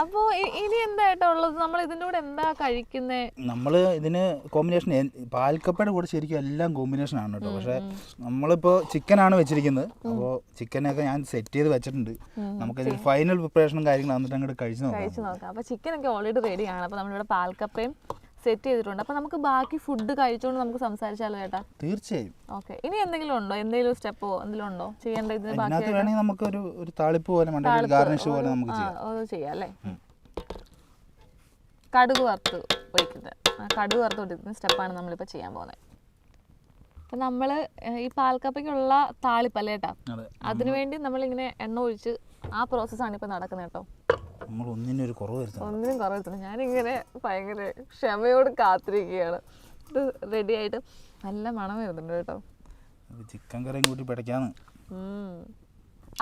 അപ്പോ ഇനി എന്താ ഏട്ടാ ഉള്ളത്? നമ്മൾ ഇതിന്റെ കൂടെ എന്താ കഴിക്കുന്നേ? നമ്മള് ഇതിന് കോമ്പിനേഷൻ പാൽക്കപ്പയുടെ കൂടെ ശരിക്കും എല്ലാം കോമ്പിനേഷൻ ആണ് കേട്ടോ. പക്ഷെ നമ്മളിപ്പോ ചിക്കനാണ് വെച്ചിരിക്കുന്നത്. അപ്പോൾ ചിക്കനൊക്കെ ഞാൻ സെറ്റ് ചെയ്ത് വെച്ചിട്ടുണ്ട്. നമുക്ക് ഫൈനൽ പ്രിപ്പറേഷനും കാര്യങ്ങളും വന്നിട്ട് അങ്ങോട്ട് കഴിച്ചു നോക്കാം. അപ്പൊ ചിക്കനൊക്കെ ഓൾറെഡി റെഡിയാണ്. അപ്പൊ നമ്മളിവിടെ പാൽക്കപ്പയും സെറ്റ് ചെയ്തിട്ടുണ്ട്. അപ്പൊ നമുക്ക് ബാക്കി ഫുഡ് കഴിച്ചുകൊണ്ട് നമുക്ക് സംസാരിച്ചാലോ ചേട്ടാ? തീർച്ചയായും. ഓക്കെ, ഇനി എന്തെങ്കിലും ഉണ്ടോ? എന്തെങ്കിലും സ്റ്റെപ്പോ എന്തെങ്കിലും ഉണ്ടോ ചെയ്യേണ്ട? ഇതിന് ബാക്കി വേണമെങ്കിൽ നമുക്ക് ഒരു താളിപ്പ് പോലെ ഗാർണിഷ് പോലെ നമുക്ക് ചെയ്യാം അല്ലേ? കടുക് വറുത്ത് ഒഴിക്കുന്നത്, കടുക് വറുത്ത് ഒഴിക്കുന്ന സ്റ്റെപ്പാണ് നമ്മളിപ്പോൾ ചെയ്യാൻ പോകുന്നത്. അപ്പം നമ്മൾ ഈ പാൽക്കപ്പയ്ക്കുള്ള താളിപ്പല്ലേ ചേട്ടാ, അതിനുവേണ്ടി നമ്മളിങ്ങനെ എണ്ണ ഒഴിച്ച് ആ പ്രോസസ്സാണ് ഇപ്പോൾ നടക്കുന്നത് കേട്ടോ. ഒന്നിനും കുറവ് വരുത്തുന്നു. ഞാനിങ്ങനെ ഭയങ്കര ക്ഷമയോട് കാത്തിരിക്കുകയാണ്. ഇത് റെഡി ആയിട്ട് നല്ല മണം വരുന്നുണ്ട് കേട്ടോ. ചിക്കൻ കറിയും കൂട്ടി പിടയ്ക്കാന്ന്.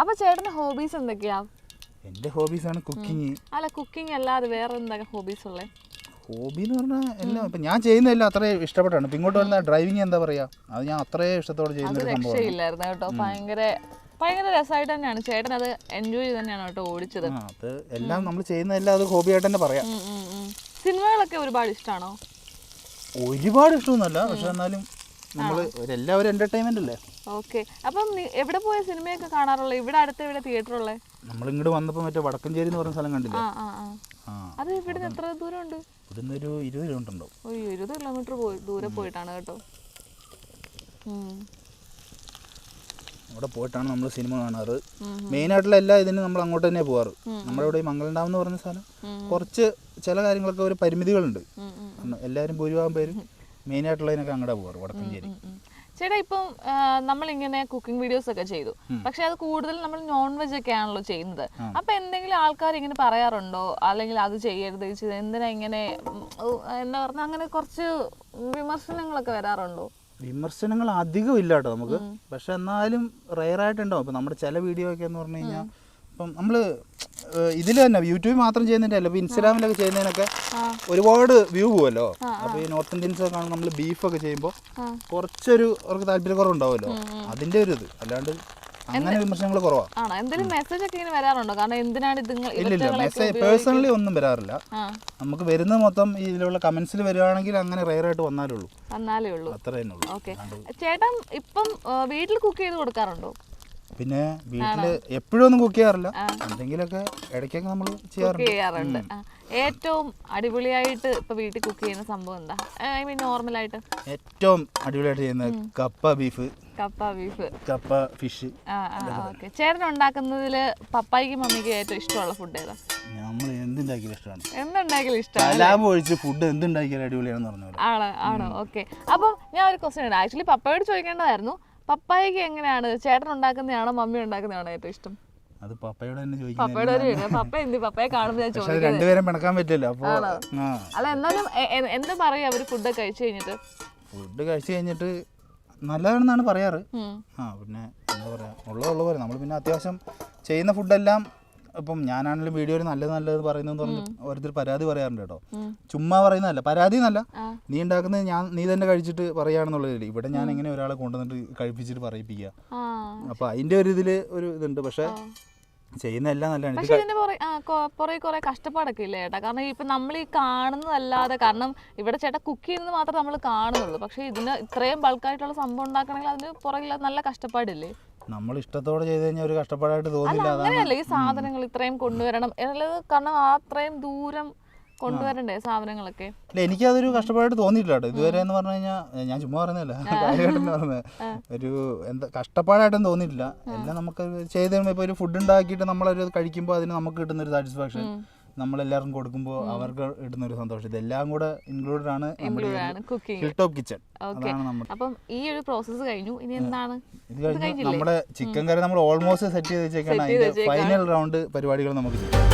അപ്പൊ ചേട്ടന്റെ ഹോബീസ് എന്തൊക്കെയാ? എന്റെ ഹോബീസാണ് കുക്കിംഗ്. അല്ല, കുക്കിംഗ് അല്ലാതെ വേറെ എന്തൊക്കെ ഹോബീസ് ഉള്ളേ? ഹോബി എന്ന് പറഞ്ഞാൽ എല്ലാം ഇപ്പം ഞാൻ ചെയ്യുന്നതെല്ലാം അത്രയും ഇഷ്ടപ്പെട്ടാണ്. ഇപ്പം ഇങ്ങോട്ട് വരുന്ന ഡ്രൈവിംഗ് എന്താ പറയാ, അത് ഞാൻ അത്രയും ഇഷ്ടത്തോടെ ചെയ്യുന്ന ഒരു സംഭവമാണ്. രക്ഷയില്ലായിരുന്നു കേട്ടോ. ഭയങ്കര രസമായിട്ട് തന്നെയാണ് ചേട്ടൻ അത് എൻജോയ് ചെയ്ത് തന്നെയാണ് കേട്ടോ ഓടിച്ചത്. അത് എല്ലാം നമ്മൾ ചെയ്യുന്നതെല്ലാം അത് ഹോബിയായിട്ട് തന്നെ പറയാം. സിനിമകളൊക്കെ ഒരുപാട് ഇഷ്ടമാണോ? ഒരുപാട് ഇഷ്ടമൊന്നുമല്ല, പക്ഷെ എന്നാലും നമ്മൾ എല്ലാവരും എന്റർടൈൻമെന്റ് അല്ലേ. ഓക്കെ, അപ്പം എവിടെ പോയ സിനിമയൊക്കെ കാണാറുള്ളത്? ഇവിടെ അടുത്ത് എവിടെ തിയേറ്റർ ഉള്ളത്? നമ്മൾ ഇങ്ങോട്ട് വന്നപ്പോൾ മറ്റേ വടക്കഞ്ചേരി എന്ന് പറഞ്ഞ സ്ഥലം കണ്ടില്ലേ? അത് ഇവിടുന്ന് എത്ര ദൂരം ഉണ്ട്? ഇവിടുന്ന് ഒരു 20 കിലോമീറ്റർ ഉണ്ടാവും. 20 കിലോമീറ്റർ ദൂരെ പോയിട്ടാണ് കേട്ടോ. അവിടെ പോയിട്ടാണ് നമ്മൾ സിനിമ കാണാറ്. മെയിനായിട്ടുള്ള എല്ലാ ഇതിനും നമ്മൾ അങ്ങോട്ട് തന്നെ പോവാറ്. നമ്മുടെ ഇവിടെ മംഗളം ഡാം എന്ന് പറഞ്ഞ സ്ഥലം കുറച്ച് ചില കാര്യങ്ങളൊക്കെ ഒരു പരിമിതികളുണ്ട്. എല്ലാവരും ഭൂരിഭാഗം പേരും മെയിനായിട്ടുള്ളതിനൊക്കെ അങ്ങോട്ട് പോവാറ്, വടക്കഞ്ചേരി. ചേട്ടാ, ഇപ്പം നമ്മളിങ്ങനെ കുക്കിംഗ് വീഡിയോസ് ഒക്കെ ചെയ്തു, പക്ഷെ അത് കൂടുതൽ നമ്മൾ നോൺ വെജ് ഒക്കെ ആണല്ലോ ചെയ്യുന്നത്. അപ്പൊ എന്തെങ്കിലും ആൾക്കാർ ഇങ്ങനെ പറയാറുണ്ടോ, അല്ലെങ്കിൽ അത് ചെയ്യരുത്, എന്തിനാ ഇങ്ങനെ എന്താ പറഞ്ഞ അങ്ങനെ കുറച്ച് വിമർശനങ്ങളൊക്കെ വരാറുണ്ടോ? വിമർശനങ്ങൾ അധികം ഇല്ല കേട്ടോ നമുക്ക്. പക്ഷെ എന്നാലും റെയറായിട്ടുണ്ടാവും. ഇപ്പം നമ്മുടെ ചില വീഡിയോ ഒക്കെ എന്ന് പറഞ്ഞു കഴിഞ്ഞാൽ ഇപ്പം നമ്മൾ ഇതിൽ തന്നെ യൂട്യൂബിൽ മാത്രം ചെയ്യുന്നതിൻ്റെ അല്ല, ഇപ്പം ഇൻസ്റ്റാഗ്രാമിലൊക്കെ ചെയ്യുന്നതിനൊക്കെ ഒരുപാട് വ്യൂ പോവല്ലോ. അപ്പോൾ ഈ നോർത്ത് ഇന്ത്യൻസ് ഒക്കെ കാണുമ്പോൾ നമ്മൾ ബീഫൊക്കെ ചെയ്യുമ്പോൾ കുറച്ചൊരു അവർക്ക് താല്പര്യക്കുറവുണ്ടാവുമല്ലോ, അതിൻ്റെ ഒരു ഇത്. അല്ലാണ്ട് അങ്ങനെ വിമർശനങ്ങൾ കുറവാണ്. ഇല്ലില്ല, മെസ്സേജ് പേഴ്സണലി ഒന്നും വരാറില്ല. നമുക്ക് വരുന്നത് മൊത്തം ഇതിലുള്ള കമന്റ്സിൽ വരികയാണെങ്കിൽ അങ്ങനെ റെയറായിട്ട് വന്നാലേ ഉള്ളൂ. അത്രേ ഉള്ളൂ. അത്രേ ഉള്ളൂ. ചേട്ടൻ ഇപ്പം വീട്ടിൽ കുക്ക് ചെയ്ത് കൊടുക്കാറുണ്ടോ? പിന്നെ വീട്ടില് എപ്പോഴും ഒന്നും കുക്ക് ചെയ്യാറില്ല, എന്തെങ്കിലുമൊക്കെ ഇടയ്ക്കൊക്കെ നമ്മൾ ചെയ്യാറുണ്ട്. ഏറ്റവും അടിപൊളിയായിട്ട് ഇപ്പൊ വീട്ടിൽ കുക്ക് ചെയ്യുന്ന സംഭവം എന്താ? ഐ മീൻ നോർമലായിട്ട് ഏറ്റവും അടിപൊളിയായിട്ട് ചെയ്യുന്നത് കപ്പ ബീഫ്, കപ്പ ഫിഷ്. ഓക്കെ. ചേട്ടൻ ഉണ്ടാക്കുന്നതില് പപ്പായ്ക്കും മമ്മിക്കും ഏറ്റവും ഇഷ്ടമുള്ള ഫുഡ് ഏതാ? നമ്മൾ എന്തുണ്ടാക്കിയാലും ഇഷ്ടമാണ്. എന്തുണ്ടാക്കിയാലും ഇഷ്ടമാണ്. ലാഭം ഒഴിച്ച് ഫുഡ് എന്തുണ്ടാക്കിയാലും അടിപൊളിയാണെന്ന് പറഞ്ഞു. ആണോ? ഓക്കെ. അപ്പം ഞാൻ ഒരു ക്വസ്റ്റ്യൻ ഉണ്ട്. ആക്ച്വലി പപ്പയോട് ചോദിക്കേണ്ടതായിരുന്നു. പപ്പായ്ക്ക് എങ്ങനെയാണ്, ചേട്ടൻ ഉണ്ടാക്കുന്നതാണോ മമ്മി ഉണ്ടാക്കുന്നതാണോ ഏറ്റവും ഇഷ്ടം? അത് പപ്പയോട് തന്നെ പപ്പയെ കാണുമ്പോൾ ഞാൻ ചോദിക്കുന്നത്. രണ്ടുപേരും പിണക്കാൻ പറ്റില്ല. അപ്പൊ അല്ല, എന്നാലും എന്താ പറയാ അവര് ഫുഡ് കഴിച്ചു കഴിഞ്ഞിട്ട് നല്ലതാണെന്നാണ് പറയാറ്. പിന്നെ എന്താ പറയാ, ഉള്ള പോലെ നമ്മൾ പിന്നെ അത്യാവശ്യം ചെയ്യുന്ന ഫുഡെല്ലാം ഇപ്പം ഞാനാണെങ്കിലും വീഡിയോയിൽ നല്ലത് പറയുന്നതെന്ന് പറഞ്ഞ് ഓരോരുത്തർ പരാതി പറയാറുണ്ട് കേട്ടോ. ചുമ്മാ പറയുന്നതല്ല, പരാതി എന്നല്ല, നീ ഉണ്ടാക്കുന്നത് നീ തന്നെ കഴിച്ചിട്ട് പറയുകയാണെന്നുള്ളതില്ല. ഇവിടെ ഞാൻ എങ്ങനെ ഒരാളെ കൊണ്ടുവന്നിട്ട് കഴിപ്പിച്ചിട്ട് പറയിപ്പിക്കുക. അപ്പൊ അതിന്റെ ഒരു ഇതില് ഒരു ഇതുണ്ട്. പക്ഷെ ചെയ്യുന്ന എല്ലാം നല്ലതാണ്. പക്ഷെ ഇതിന്റെ കുറെ കഷ്ടപ്പാടൊക്കെ ഇല്ലേ ചേട്ടാ? കാരണം ഇപ്പൊ നമ്മൾ ഈ കാണുന്നതല്ലാതെ, കാരണം ഇവിടെ ചേട്ടാ കുക്ക് ചെയ്യുന്നത് മാത്രമേ നമ്മൾ കാണുന്നുള്ളൂ. പക്ഷെ ഇതിന് ഇത്രയും ബൾക്കായിട്ടുള്ള സംഭവം ഉണ്ടാക്കണമെങ്കിൽ അതിന് പുറകിൽ നല്ല കഷ്ടപ്പാടില്ലേ? നമ്മൾ ഇഷ്ടത്തോടെ ചെയ്ത് കഴിഞ്ഞാൽ ഒരു കഷ്ടപ്പാടായിട്ട് തോന്നില്ല. അങ്ങനെയല്ല, ഈ സാധനങ്ങൾ ഇത്രയും കൊണ്ടുവരണം എന്നുള്ളത്, കാരണം അത്രയും ദൂരം കൊണ്ടുവരണ്ടേ സാധനങ്ങളൊക്കെ. അല്ല, എനിക്കതൊരു കഷ്ടപ്പാടായിട്ട് തോന്നിയിട്ടില്ല കേട്ടോ ഇതുവരെ. എന്ന് പറഞ്ഞു കഴിഞ്ഞാൽ ഞാൻ ചുമ്മാ പറഞ്ഞതല്ല, കാര്യമായിട്ടെന്ന് പറഞ്ഞത് ഒരു എന്താ കഷ്ടപ്പാടായിട്ടും തോന്നിയിട്ടില്ല. എല്ലാം നമുക്ക് ചെയ്ത് കഴിയുമ്പോൾ ഇപ്പോൾ ഒരു ഫുഡ് ഉണ്ടാക്കിയിട്ട് നമ്മളൊരു കഴിക്കുമ്പോൾ അതിന് നമുക്ക് കിട്ടുന്നൊരു സാറ്റിസ്ഫാക്ഷൻ, നമ്മളെല്ലാവർക്കും കൊടുക്കുമ്പോൾ അവർക്ക് കിട്ടുന്ന ഒരു സന്തോഷം, ഇതെല്ലാം കൂടെ ഇൻക്ലൂഡഡ് ആണ് ഹിൽ ടോപ്പ് കിച്ചൺ. അപ്പം ഈ ഒരു പ്രോസസ്സ് കഴിഞ്ഞു, ഇനി എന്താണ്? ഇത് കഴിഞ്ഞ് നമ്മുടെ ചിക്കൻ കറി നമ്മൾ ഓൾമോസ്റ്റ് സെറ്റ് ചെയ്ത് വെച്ചേക്കാണ്. അതിന്റെ ഫൈനൽ റൗണ്ട് പരിപാടികൾ നമുക്ക് ചെയ്യാം.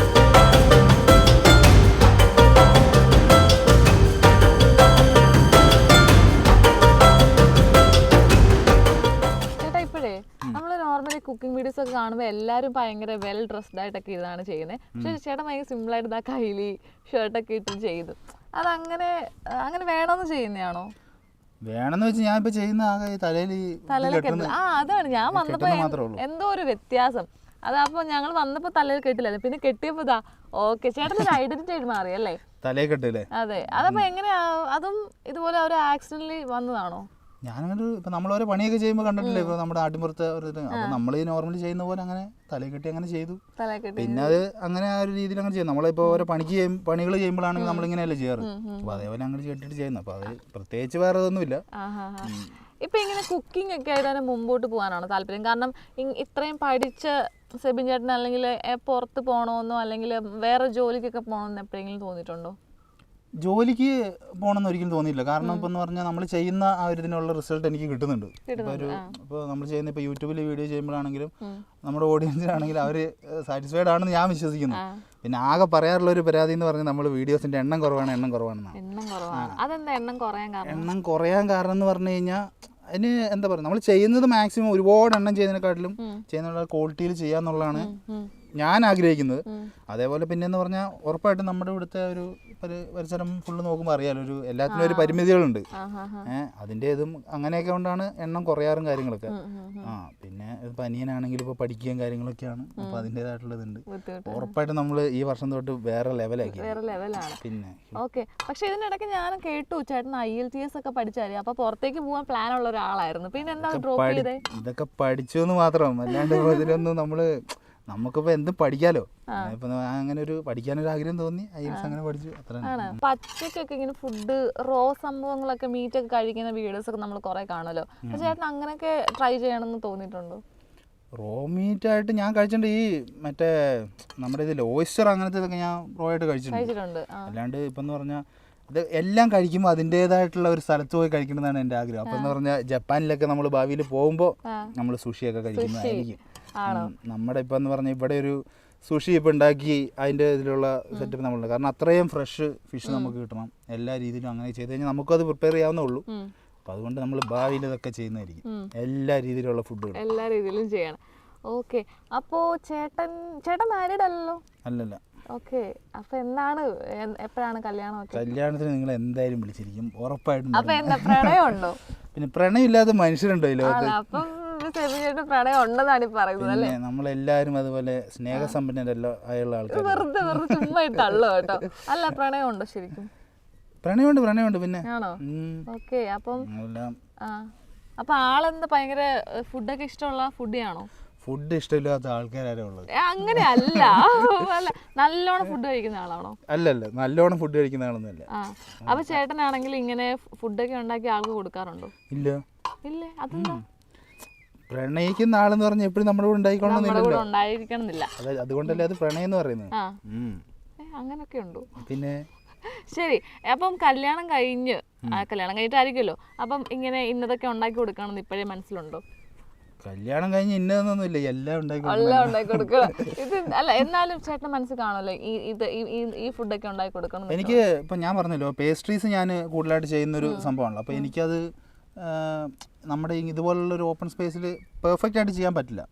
നമ്മള് നോർമലി കുക്കിംഗ് വീഡിയോസ് ഒക്കെ കാണുമ്പോൾ എല്ലാവരും ഭയങ്കര വെൽ ഡ്രസ്ഡ് ആയിട്ടൊക്കെ ഇതാണ് ചെയ്യുന്നത്. പക്ഷെ ചേട്ടൻ ഭയങ്കര സിമ്പിൾ ആയിട്ട് ഇതാ കയ്യില് ഷർട്ടൊക്കെ ഇട്ട് ചെയ്തു. അതങ്ങനെ വേണമെന്ന് ചെയ്യുന്നതാണോ? വേണമെന്ന് വെച്ചാൽ ഞാൻ ഇപ്പൊ ചെയ്യുന്ന തലയിലൊക്കെ അതാണ് ഞാൻ വന്നപ്പോ എന്തോ ഒരു വ്യത്യാസം. അതപ്പോ ഞങ്ങൾ വന്നപ്പോ തലയിൽ കെട്ടില്ലല്ലോ, പിന്നെ കെട്ടിയപ്പോ ഇതാ ഓക്കെ ചേട്ടൻ്റെ ഐഡന്റിറ്റി ആയിട്ട് മാറിയല്ലേ തലയിൽ കെട്ടില്ലേ? അതെ. അതപ്പോ എങ്ങനെയാ, അതും ഇതുപോലെ ഒരു ആക്സിഡന്റലി വന്നതാണോ? ഞാനൊരു ഇപ്പം നമ്മളോരോ പണിയൊക്കെ ചെയ്യുമ്പോൾ കണ്ടിട്ടില്ലേ ഇപ്പോൾ നമ്മുടെ ആട്ടിൻപുറത്ത് ഒരു ഇത്, അപ്പോൾ നമ്മൾ ഈ നോർമലി ചെയ്യുന്ന പോലെ അങ്ങനെ തലയിൽ കെട്ടി അങ്ങനെ ചെയ്തു. പിന്നെ അത് അങ്ങനെ ആ ഒരു രീതിയിൽ അങ്ങനെ ചെയ്യും. നമ്മളിപ്പോൾ ഓരോ പണികൾ ചെയ്യുമ്പോഴാണെങ്കിൽ നമ്മളിങ്ങനെയല്ലേ ചെയ്യാറ്. അപ്പോൾ അതേപോലെ അങ്ങനെ കെട്ടിട്ട് ചെയ്യുന്നത്. അപ്പോൾ അത് പ്രത്യേകിച്ച് വേറെ ഇതൊന്നുമില്ല. ഇപ്പം ഇങ്ങനെ കുക്കിംഗ് ഒക്കെ ആയിട്ട് മുമ്പോട്ട് പോകാനാണോ താല്പര്യം? കാരണം ഇത്രയും പഠിച്ച സെബിൻ ചേട്ടൻ അല്ലെങ്കിൽ പുറത്ത് പോകണമെന്നോ അല്ലെങ്കിൽ വേറെ ജോലിക്കൊക്കെ പോകണമെന്ന് എപ്പോഴെങ്കിലും തോന്നിയിട്ടുണ്ടോ? ജോലിക്ക് പോകണമെന്ന് ഒരിക്കലും തോന്നിയില്ല. കാരണം ഇപ്പം എന്ന് പറഞ്ഞാൽ നമ്മൾ ചെയ്യുന്ന ആ ഒരു ഇതിനുള്ള റിസൾട്ട് എനിക്ക് കിട്ടുന്നുണ്ട്. ഇപ്പോൾ നമ്മൾ ചെയ്യുന്ന ഇപ്പോൾ യൂട്യൂബിൽ വീഡിയോ ചെയ്യുമ്പോഴാണെങ്കിലും നമ്മുടെ ഓഡിയൻസിനാണെങ്കിലും അവർ സാറ്റിസ്ഫൈഡ് ആണെന്ന് ഞാൻ വിശ്വസിക്കുന്നു. പിന്നെ ആകെ പറയാറുള്ള ഒരു പരാതി എന്ന് പറഞ്ഞാൽ നമ്മൾ വീഡിയോസിന്റെ എണ്ണം കുറവാണെന്നാണ്. എണ്ണം കുറയാൻ കാരണം എന്ന് പറഞ്ഞു കഴിഞ്ഞാൽ അതിന് എന്താ പറയുക, നമ്മൾ ചെയ്യുന്നത് മാക്സിമം ഒരുപാട് എണ്ണം ചെയ്യുന്നതിനെക്കാട്ടിലും ചെയ്യുന്ന ക്വാളിറ്റിയിൽ ചെയ്യാന്നുള്ളതാണ് ഞാൻ ആഗ്രഹിക്കുന്നത്. അതേപോലെ പിന്നെ എന്ന് പറഞ്ഞാൽ ഉറപ്പായിട്ടും നമ്മുടെ ഇവിടുത്തെ ഒരു പരിസരം ഫുള്ള് നോക്കുമ്പോൾ അറിയാലോ, ഒരു എല്ലാത്തിനും ഒരു പരിമിതികളുണ്ട്. അതിൻ്റെ ഇതും അങ്ങനെയൊക്കെ കൊണ്ടാണ് എണ്ണം കുറയാറും കാര്യങ്ങളൊക്കെ. പിന്നെ ഇപ്പം അനിയനാണെങ്കിലും ഇപ്പോൾ പഠിക്കുകയും കാര്യങ്ങളൊക്കെയാണ്. അപ്പോൾ അതിൻ്റെതായിട്ടുള്ള ഇതുണ്ട്. ഉറപ്പായിട്ടും നമ്മൾ ഈ വർഷം തൊട്ട് വേറെ ലെവലാക്കി. പിന്നെ ഓക്കെ. പക്ഷെ ഇതിനിടയ്ക്ക് ഞാൻ കേട്ടു ചേട്ടൻ IELTS ഒക്കെ പഠിച്ചാൽ അപ്പോൾ പുറത്തേക്ക് പോകാൻ പ്ലാൻ ഉള്ള ഒരാളായിരുന്നു. പിന്നെ എന്താ ഡ്രോപ്പ് ചെയ്തേ? ഇതൊക്കെ പഠിച്ചു എന്ന് മാത്രം, അല്ലാണ്ട് ഇതിലൊന്നും നമുക്കിപ്പോൾ എന്തും പഠിക്കാലോ. ഇപ്പൊ അങ്ങനെ ഒരു പഠിക്കാനൊരു ആഗ്രഹം തോന്നി, IELTS അങ്ങനെ പഠിച്ചു. അത്ര പച്ചക്കൊക്കെ ഇങ്ങനെ ഫുഡ് റോ സംഭവങ്ങളൊക്കെ മീറ്റ് ഒക്കെ കഴിക്കുന്ന വീഡിയോസ് ഒക്കെ നമ്മൾ കുറെ കാണുമല്ലോ. ചേട്ടൻ അങ്ങനെയൊക്കെ ട്രൈ ചെയ്യണമെന്ന് തോന്നിയിട്ടുണ്ടോ? റോ മീറ്റ് ആയിട്ട് ഞാൻ കഴിച്ചിട്ടുണ്ട്. ഈ മറ്റേ നമ്മുടെ ഇതിൽ ഓയിസ്റ്റർ അങ്ങനത്തെ ഇതൊക്കെ ഞാൻ റോ ആയിട്ട് കഴിച്ചിട്ടുണ്ട്. അല്ലാണ്ട് ഇപ്പം എന്ന് പറഞ്ഞാൽ ഇത് എല്ലാം കഴിക്കുമ്പോൾ അതിൻ്റെതായിട്ടുള്ള ഒരു സ്ഥലത്ത് പോയി കഴിക്കണമെന്നാണ് എൻ്റെ ആഗ്രഹം. അപ്പം എന്ന് പറഞ്ഞാൽ ജപ്പാനിലൊക്കെ നമ്മൾ ഭാവിയിൽ പോകുമ്പോൾ നമ്മൾ സുഷിയൊക്കെ കഴിക്കുന്നതായിരിക്കും. നമ്മുടെ ഇപ്പം എന്ന് പറഞ്ഞാൽ ഇവിടെ ഒരു സുഷി ഇപ്പം ഉണ്ടാക്കി അതിൻ്റെ ഇതിലുള്ള സെറ്റപ്പ് നമ്മളുണ്ട്. കാരണം അത്രയും ഫ്രഷ് ഫിഷ് നമുക്ക് കിട്ടണം. എല്ലാ രീതിയിലും അങ്ങനെ ചെയ്ത് കഴിഞ്ഞാൽ നമുക്കത് പ്രിപ്പയർ ചെയ്യാവുന്നേ ഉള്ളൂ. അപ്പം അതുകൊണ്ട് നമ്മൾ ഭാവിയിൽ ഇതൊക്കെ ചെയ്യുന്നതായിരിക്കും. എല്ലാ രീതിയിലുള്ള ഫുഡുകൾ എല്ലാ രീതിയിലും ചെയ്യണം. ഓക്കെ. അപ്പോൾ ചേട്ടൻ മാരീഡ് അല്ലല്ലോ? അല്ലല്ല. ഓക്കെ. അപ്പോൾ എന്താണ്, എപ്പോഴാണ് കല്യാണം? കല്യാണത്തിന് നിങ്ങൾ എന്തായാലും വിളിച്ചിരിക്കും ഉറപ്പായിട്ടും. അപ്പോൾ എന്താ പ്രണയം ഉണ്ടോ? പിന്നെ പ്രണയം ഇല്ലാത്ത മനുഷ്യരുണ്ടോ ഈ ലോകത്ത്? അപ്പം പ്രണയം ഉണ്ടെന്നാണ് പറയുന്നത് അല്ലേ? നമ്മളെല്ലാവരും അതുപോലെ സ്നേഹസമ്പന്നരല്ലോ ആയുള്ള ആൾക്കാർ. വെറുതെ ചുമ്മാ ഇട്ടല്ലോ കേട്ടോ. അല്ല, പ്രണയം ഉണ്ടോ ശരിക്കും? പ്രണയമുണ്ട്. പിന്നെ ആണോ? ഓക്കെ. അപ്പം അപ്പൊ ആളെന്താ ഭയങ്കര ഫുഡൊക്കെ ഇഷ്ടമുള്ള ഫുഡിയാണോ? ഫുഡ് ഇഷ്ടമില്ലാത്ത ആൾക്കാരാരോ ഉള്ളത്? അങ്ങനെ അല്ല, നല്ലോണം ഫുഡ് കഴിക്കുന്ന ആളാണോ? അല്ലല്ല, നല്ലോണം ഫുഡ് കഴിക്കുന്ന ആളൊന്നുമല്ല. അപ്പൊ ചേട്ടനാണെങ്കിൽ ഇങ്ങനെ ഫുഡൊക്കെ ഉണ്ടാക്കി ആൾക്ക് കൊടുക്കാറുണ്ടോ? ഇല്ല. ഇല്ലേ? അതെന്താ? പ്രണയിക്കുന്ന ആളെന്ന് പറഞ്ഞാൽ എപ്പോഴും നമ്മുടെ കൂടെ ഉണ്ടായിരിക്കണമെന്നില്ല. അതുകൊണ്ടല്ലേ അത് പ്രണയം എന്ന് പറയുന്നത്. അങ്ങനൊക്കെ ഉണ്ടോ? പിന്നെ ശരി. അപ്പം കല്യാണം കഴിഞ്ഞിട്ടായിരിക്കുമല്ലോ, അപ്പം ഇങ്ങനെ ഇന്നതൊക്കെ ഉണ്ടാക്കി കൊടുക്കണമെന്ന് ഇപ്പോഴേ മനസ്സിലുണ്ടോ? കല്യാണം കഴിഞ്ഞ് ഇന്നതൊന്നുമില്ല, എല്ലാം ഉണ്ടാക്കി കൊടുക്കണം. ഇത് അല്ല, എന്നാലും ചേട്ടൻ മനസ്സിൽ കാണുമല്ലോ ഈ ഫുഡൊക്കെ ഉണ്ടാക്കി കൊടുക്കണം. എനിക്ക് ഇപ്പം ഞാൻ പറഞ്ഞല്ലോ, പേസ്ട്രീസ് ഞാൻ കൂടുതലായിട്ട് ചെയ്യുന്നൊരു സംഭവമാണല്ലോ. അപ്പോൾ എനിക്കത് നമ്മുടെ ഇതുപോലുള്ള ഒരു ഓപ്പൺ സ്പേസിൽ പെർഫെക്റ്റ് ആയിട്ട് ചെയ്യാൻ പറ്റില്ല.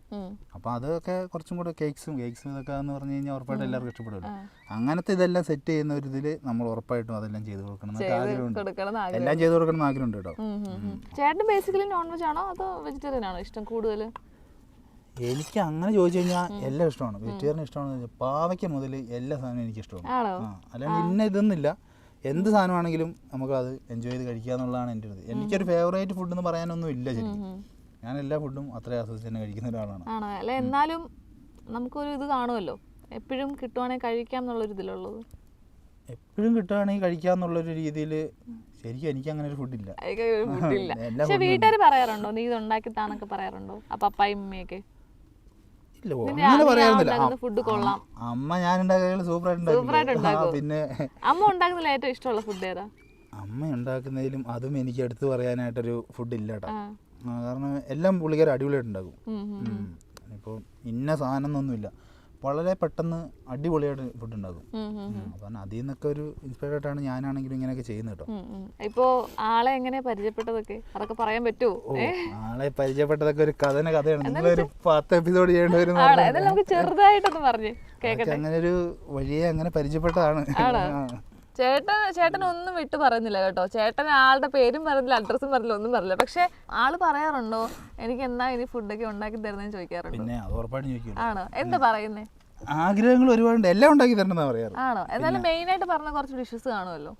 അപ്പോൾ അതൊക്കെ കുറച്ചും കൂടെ കേക്ക്സും ഇതൊക്കെ എന്ന് പറഞ്ഞു കഴിഞ്ഞാൽ ഉറപ്പായിട്ടും എല്ലാവർക്കും ഇഷ്ടപ്പെടുമല്ലോ. അങ്ങനത്തെ ഇതെല്ലാം സെറ്റ് ചെയ്യുന്ന ഒരു ഇതിൽ നമ്മൾ ഉറപ്പായിട്ടും അതെല്ലാം ചെയ്ത് കൊടുക്കണം എന്നൊക്കെ ആഗ്രഹമുണ്ട്. എല്ലാം ചെയ്ത് കൊടുക്കണം എന്ന് ആഗ്രഹമുണ്ട് കേട്ടോ. ചേട്ടൻ ബേസിക്കലി നോൺ വെജ് ആണോ അതോ വെജിറ്റേറിയൻ ആണോ ഇഷ്ടം കൂടുതൽ? എനിക്ക് അങ്ങനെ ചോദിച്ചു കഴിഞ്ഞാൽ എല്ലാം ഇഷ്ടമാണ്. വെജിറ്റേറിയൻ ഇഷ്ടമാണെന്ന് പാവയ്ക്ക മുതൽ എല്ലാ സാധനവും എനിക്ക് ഇഷ്ടമാണ്. അല്ലാണ്ട് ഇന്ന ഇതൊന്നുമില്ല, എന്ത് സാധനമാണെങ്കിലും നമുക്കത് എൻജോയ് ചെയ്ത് കഴിക്കുക എന്നുള്ളതാണ് എൻ്റെ ഒരു ഇത്. എനിക്കൊരു ഫേവറേറ്റ് ഫുഡ് എന്ന് പറയാനൊന്നും ഇല്ല ശരിക്കും. ഞാൻ എല്ലാ ഫുഡും അത്രയും ആസ്വദിച്ച് തന്നെ കഴിക്കുന്ന ഒരാളാണ്. അല്ല, എന്നാലും നമുക്കൊരു ഇത് കാണുമല്ലോ, എപ്പോഴും കിട്ടുവാണെങ്കിൽ കഴിക്കാം എന്നുള്ളൊരു ഇതിലുള്ളത്. എപ്പോഴും കിട്ടുകയാണെങ്കിൽ കഴിക്കാം എന്നുള്ളൊരു രീതിയിൽ ശരിക്കും എനിക്ക് അങ്ങനെ ഒരു ഫുഡില്ല. പക്ഷെ വീട്ടുകാർ പറയാറുണ്ടോ നീ ഇത് ഉണ്ടാക്കി താന്നൊക്കെ പറയാറുണ്ടോ? പപ്പായും ഉമ്മയൊക്കെ? ഇല്ല, അങ്ങനെ പറയാറുന്നില്ല. ഫുഡ് കൊള്ളാം, അമ്മ ഞാൻ ഉണ്ടാക്കുന്ന സൂപ്പറായിട്ട്. പിന്നെ അമ്മ ഉണ്ടാക്കുന്നതിൽ ഏറ്റവും ഇഷ്ടമുള്ള ഫുഡ് ഏതാ? അമ്മ ഉണ്ടാക്കുന്നതിലും അതും എനിക്ക് എടുത്തു പറയാനായിട്ടൊരു ഫുഡ് ഇല്ല കേട്ടോ. കാരണം എല്ലാം പുള്ളിക്കാർ അടിപൊളിയായിട്ട് ഉണ്ടാക്കും. ഇപ്പോൾ ഇന്ന സാധനം എന്നൊന്നുമില്ല, വളരെ പെട്ടെന്ന് അടിപൊളിയായിട്ട് ഫുഡ് ഉണ്ടാക്കും. അപ്പം അതിൽ നിന്നൊക്കെ ഒരു ഇൻസ്പയർഡ് ആയിട്ടാണ് ഞാനാണെങ്കിലും ഇങ്ങനെയൊക്കെ ചെയ്യുന്നത് കേട്ടോ. ഇപ്പോ ആളെ എങ്ങനെ പരിചയപ്പെട്ടതൊക്കെ അതൊക്കെ പറയാൻ പറ്റുമോ? ആളെ പരിചയപ്പെട്ടതൊക്കെ ഒരു കഥയാണ്. നിങ്ങളൊരു 10 എപ്പിസോഡ് ചെയ്യേണ്ടി വരും. നമുക്ക് ചെറുതായിട്ടൊന്ന് പറഞ്ഞു കേൾക്കട്ടെ. അങ്ങനെ ഒരു വഴിയെ അങ്ങനെ പരിചയപ്പെട്ടതാണ്. ചേട്ടൻ ഒന്നും വിട്ടു പറയുന്നില്ല കേട്ടോ. ചേട്ടൻ ആളുടെ പേരും പറഞ്ഞില്ല, അഡ്രസ്സും പറഞ്ഞില്ല, ഒന്നും പറഞ്ഞില്ല. പക്ഷെ ആള് പറയാറുണ്ടോ എനിക്ക് എന്നാ ഇനി ഫുഡൊക്കെ ഉണ്ടാക്കി തരുന്നതെന്ന് ചോദിക്കാറുണ്ടോ? പിന്നെ അത് ഉറപ്പായിട്ടും ചോദിക്കും. ആണോ? എന്താ പറയുന്നേ? ആഗ്രഹങ്ങൾ ഒരുപാടുണ്ട്, എല്ലാം ഉണ്ടാക്കി തരണമെന്നാ പറയാറ്. ആണോ? എന്നാലും മെയിൻ ആയിട്ട് പറഞ്ഞ കുറച്ച് ഡിഷസ് കാണുമല്ലോ.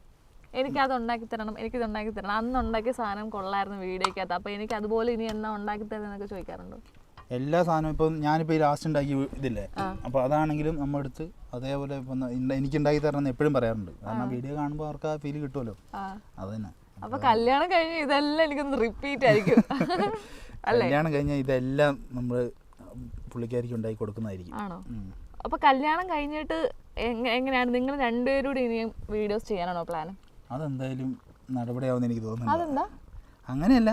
എനിക്കത് ഉണ്ടാക്കി തരണം, എനിക്കിത് ഉണ്ടാക്കി തരണം, അന്ന് ഉണ്ടാക്കിയ സാധനം കൊള്ളായിരുന്നു വീഡിയോക്കകത്ത്, അപ്പൊ എനിക്ക് അതുപോലെ ഇനി എന്നാ ഉണ്ടാക്കി തരുന്നതൊക്കെ ചോദിക്കാറുണ്ടോ? എല്ലാ സാധനവും ഇപ്പം ഞാനിപ്പോൾ ഈ ലാസ്റ്റ് ഉണ്ടാക്കി ഇതില്ലേ, അപ്പോൾ അതാണെങ്കിലും നമ്മളെടുത്ത് അതേപോലെ ഇപ്പം എനിക്ക് ഉണ്ടാക്കി തരണം എന്ന് എപ്പോഴും പറയാറുണ്ട്. കാരണം വീഡിയോ കാണുമ്പോൾ അവർക്ക് ആ ഫീൽ കിട്ടുമല്ലോ. അത് തന്നെ. അപ്പൊ കല്യാണം കഴിഞ്ഞ് ഇതെല്ലാം എനിക്കൊന്ന് റിപ്പീറ്റ് ആയിരിക്കും. കല്യാണം കഴിഞ്ഞാൽ ഇതെല്ലാം നമ്മൾ പുള്ളിക്കാരിക്ക് ഉണ്ടാക്കി കൊടുക്കുന്നതായിരിക്കും. ആണോ? അപ്പൊ കല്യാണം കഴിഞ്ഞിട്ട് എങ്ങനെയാണ് നിങ്ങൾ രണ്ടുപേരും ഇനിയും വീഡിയോസ് ചെയ്യാനാണോ പ്ലാൻ? അതെന്തായാലും നടപടിയാവുമെന്ന് എനിക്ക് തോന്നുന്നു. അതെന്താ? അങ്ങനെയല്ല,